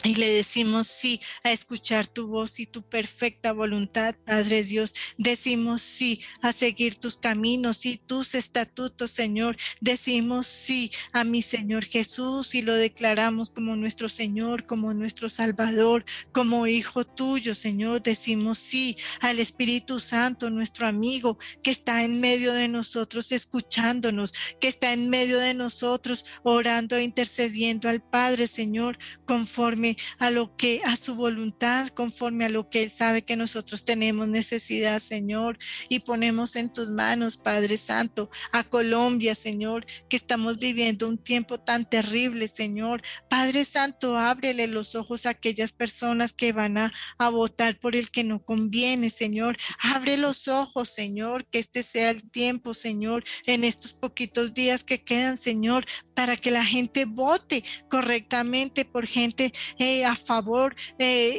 Y le decimos sí a escuchar tu voz y tu perfecta voluntad, Padre Dios. Decimos sí a seguir tus caminos y tus estatutos, Señor. Decimos sí a mi Señor Jesús y lo declaramos como nuestro Señor, como nuestro Salvador, como hijo tuyo, Señor. Decimos sí al Espíritu Santo, nuestro amigo, que está en medio de nosotros escuchándonos, que está en medio de nosotros orando e intercediendo al Padre, Señor, conforme a su voluntad, conforme a lo que Él sabe que nosotros tenemos necesidad, Señor. Y ponemos en tus manos, Padre Santo, a Colombia, Señor, que estamos viviendo un tiempo tan terrible, Señor. Padre Santo, ábrele los ojos a aquellas personas que van a votar por el que no conviene, Señor. Abre los ojos, Señor, que este sea el tiempo, Señor, en estos poquitos días que quedan, Señor, para que la gente vote correctamente por gente a favor,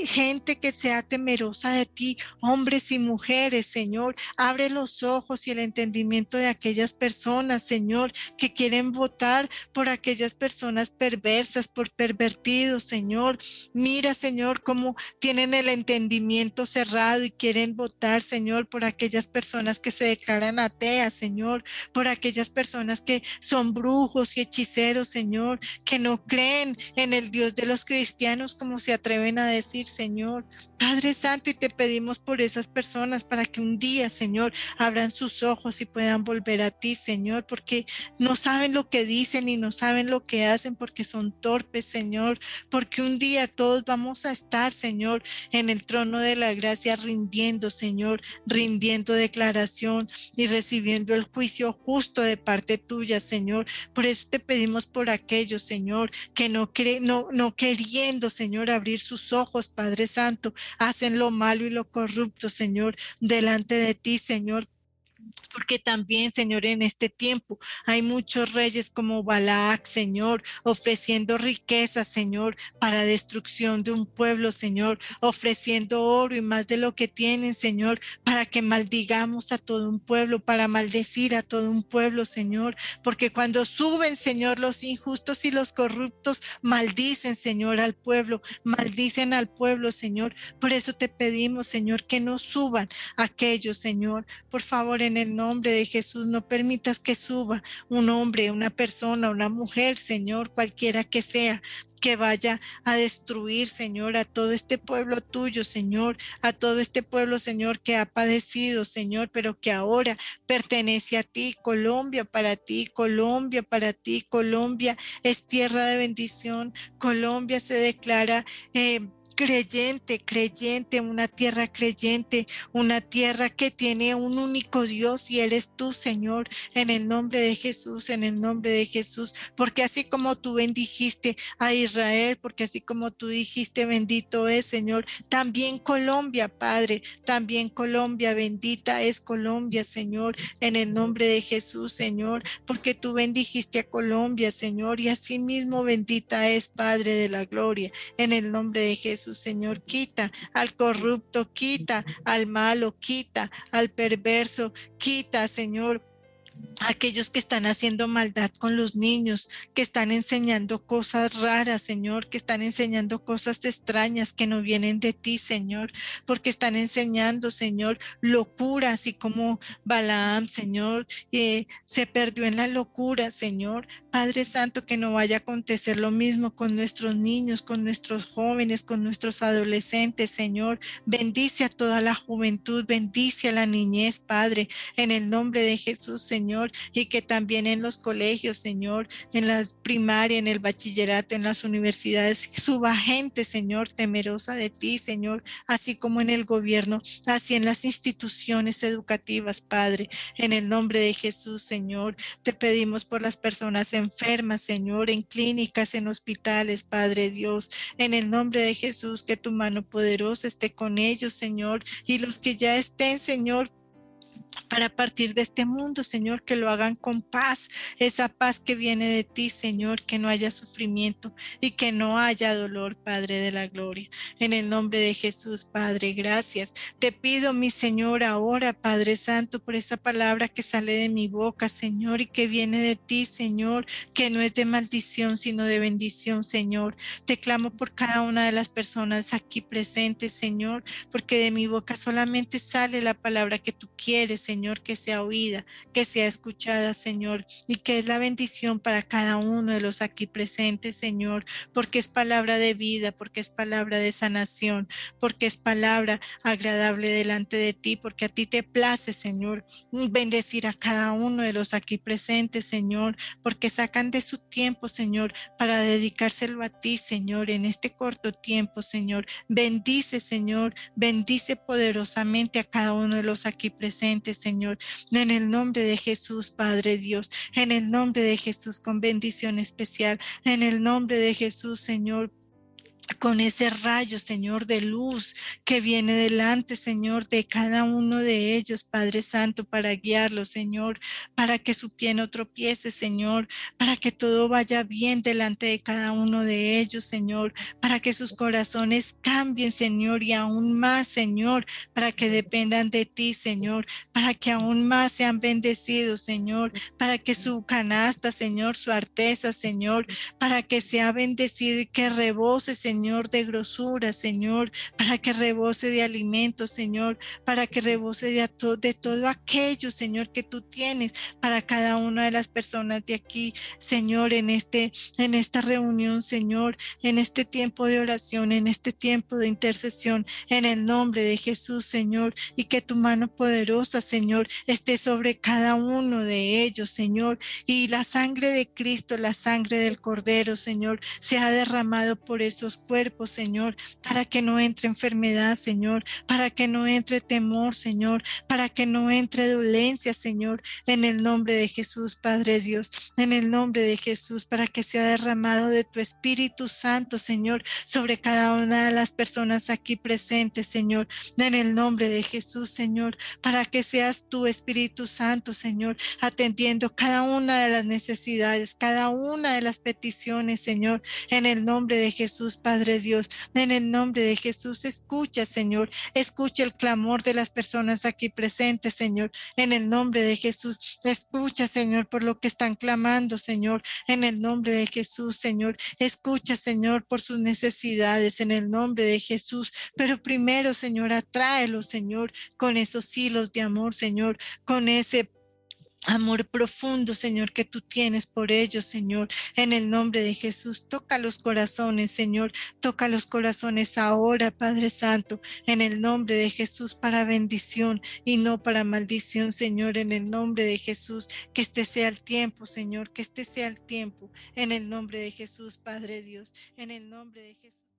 gente que sea temerosa de ti, hombres y mujeres, Señor. Abre los ojos y el entendimiento de aquellas personas, Señor, que quieren votar por aquellas personas perversas, por pervertidos, Señor. Mira, Señor, cómo tienen el entendimiento cerrado y quieren votar, Señor, por aquellas personas que se declaran ateas, Señor, por aquellas personas que son brujos y hechiceros, Señor, que no creen en el Dios de los cristianos como se atreven a decir, Señor. Padre Santo, y te pedimos por esas personas para que un día, Señor, abran sus ojos y puedan volver a ti, Señor, porque no saben lo que dicen y no saben lo que hacen porque son torpes, Señor, porque un día todos vamos a estar, Señor, en el trono de la gracia rindiendo, Señor, rindiendo declaración y recibiendo el juicio justo de parte tuya, Señor. Por eso te pedimos por aquellos, Señor, que no queriendo, Señor, abrir sus ojos, Padre Santo, hacen lo malo y lo corrupto, Señor, delante de ti, Señor. Porque también, Señor, en este tiempo hay muchos reyes como Balac, Señor, ofreciendo riquezas, Señor, para destrucción de un pueblo, Señor, ofreciendo oro y más de lo que tienen, Señor, para que maldigamos a todo un pueblo, para maldecir a todo un pueblo, Señor, porque cuando suben, Señor, los injustos y los corruptos, maldicen, Señor, maldicen al pueblo, Señor. Por eso te pedimos, Señor, que no suban aquellos, Señor. Por favor, en el nombre de Jesús, no permitas que suba un hombre, una persona, una mujer, Señor, cualquiera que sea, que vaya a destruir, Señor, a todo este pueblo tuyo, Señor, a todo este pueblo, Señor, que ha padecido, Señor, pero que ahora pertenece a ti. Colombia para ti, Colombia para ti, Colombia es tierra de bendición. Colombia se declara creyente, una tierra que tiene un único Dios y eres tú, Señor, en el nombre de Jesús, en el nombre de Jesús, porque así como tú bendijiste a Israel, porque así como tú dijiste, bendito es, Señor, también Colombia, Padre, también Colombia, bendita es Colombia, Señor, en el nombre de Jesús, Señor, porque tú bendijiste a Colombia, Señor, y así mismo bendita es, Padre de la gloria, en el nombre de Jesús, Señor. Quita al corrupto, quita al malo, quita al perverso, quita, Señor, aquellos que están haciendo maldad con los niños, que están enseñando cosas raras, Señor, que están enseñando cosas extrañas que no vienen de ti, Señor, porque están enseñando, Señor, locura, así como Balaam, Señor, se perdió en la locura, Señor. Padre Santo, que no vaya a acontecer lo mismo con nuestros niños, con nuestros jóvenes, con nuestros adolescentes, Señor. Bendice a toda la juventud, bendice a la niñez, Padre, en el nombre de Jesús, Señor, y que también en los colegios, Señor, en la primaria, en el bachillerato, en las universidades, suba gente, Señor, temerosa de ti, Señor, así como en el gobierno, así en las instituciones educativas, Padre, en el nombre de Jesús, Señor. Te pedimos por las personas enfermas, Señor, en clínicas, en hospitales, Padre Dios, en el nombre de Jesús, que tu mano poderosa esté con ellos, Señor, y los que ya estén, Señor, para partir de este mundo, Señor, que lo hagan con paz, esa paz que viene de ti, Señor, que no haya sufrimiento y que no haya dolor, Padre de la gloria. En el nombre de Jesús, Padre, gracias. Te pido, mi Señor, ahora, Padre Santo, por esa palabra que sale de mi boca, Señor, y que viene de ti, Señor, que no es de maldición, sino de bendición, Señor. Te clamo por cada una de las personas aquí presentes, Señor, porque de mi boca solamente sale la palabra que tú quieres, Señor, que sea oída, que sea escuchada, Señor, y que es la bendición para cada uno de los aquí presentes, Señor, porque es palabra de vida, porque es palabra de sanación, porque es palabra agradable delante de ti, porque a ti te place, Señor, bendecir a cada uno de los aquí presentes, Señor, porque sacan de su tiempo, Señor, para dedicárselo a ti, Señor, en este corto tiempo, Señor. Bendice, Señor, bendice poderosamente a cada uno de los aquí presentes, Señor, en el nombre de Jesús, Padre Dios, en el nombre de Jesús, con bendición especial, en el nombre de Jesús, Señor, con ese rayo, Señor, de luz que viene delante, Señor, de cada uno de ellos, Padre Santo, para guiarlos, Señor, para que su pie no tropiece, Señor, para que todo vaya bien delante de cada uno de ellos, Señor, para que sus corazones cambien, Señor, y aún más, Señor, para que dependan de ti, Señor, para que aún más sean bendecidos, Señor, para que su canasta, Señor, su arteza, Señor, para que sea bendecido y que rebose, Señor, de grosura, Señor, para que rebose de alimentos, Señor, para que rebose de todo aquello, Señor, que tú tienes para cada una de las personas de aquí, Señor, en esta reunión, Señor, en este tiempo de oración, en este tiempo de intercesión, en el nombre de Jesús, Señor, y que tu mano poderosa, Señor, esté sobre cada uno de ellos, Señor, y la sangre de Cristo, la sangre del Cordero, Señor, se ha derramado por esos cuerpos, Señor, para que no entre enfermedad, Señor, para que no entre temor, Señor, para que no entre dolencia, Señor, en el nombre de Jesús, Padre Dios, en el nombre de Jesús, para que sea derramado de tu Espíritu Santo, Señor, sobre cada una de las personas aquí presentes, Señor, en el nombre de Jesús, Señor, para que seas tu Espíritu Santo, Señor, atendiendo cada una de las necesidades, cada una de las peticiones, Señor, en el nombre de Jesús, Padre Dios, en el nombre de Jesús, escucha, Señor, escucha el clamor de las personas aquí presentes, Señor, en el nombre de Jesús, escucha, Señor, por lo que están clamando, Señor, en el nombre de Jesús, Señor, escucha, Señor, por sus necesidades, en el nombre de Jesús, pero primero, Señor, atráelos, Señor, con esos hilos de amor, Señor, con ese amor profundo, Señor, que tú tienes por ellos, Señor, en el nombre de Jesús. Toca los corazones, Señor, toca los corazones ahora, Padre Santo, en el nombre de Jesús, para bendición y no para maldición, Señor, en el nombre de Jesús. Que este sea el tiempo, Señor, que este sea el tiempo, en el nombre de Jesús, Padre Dios, en el nombre de Jesús.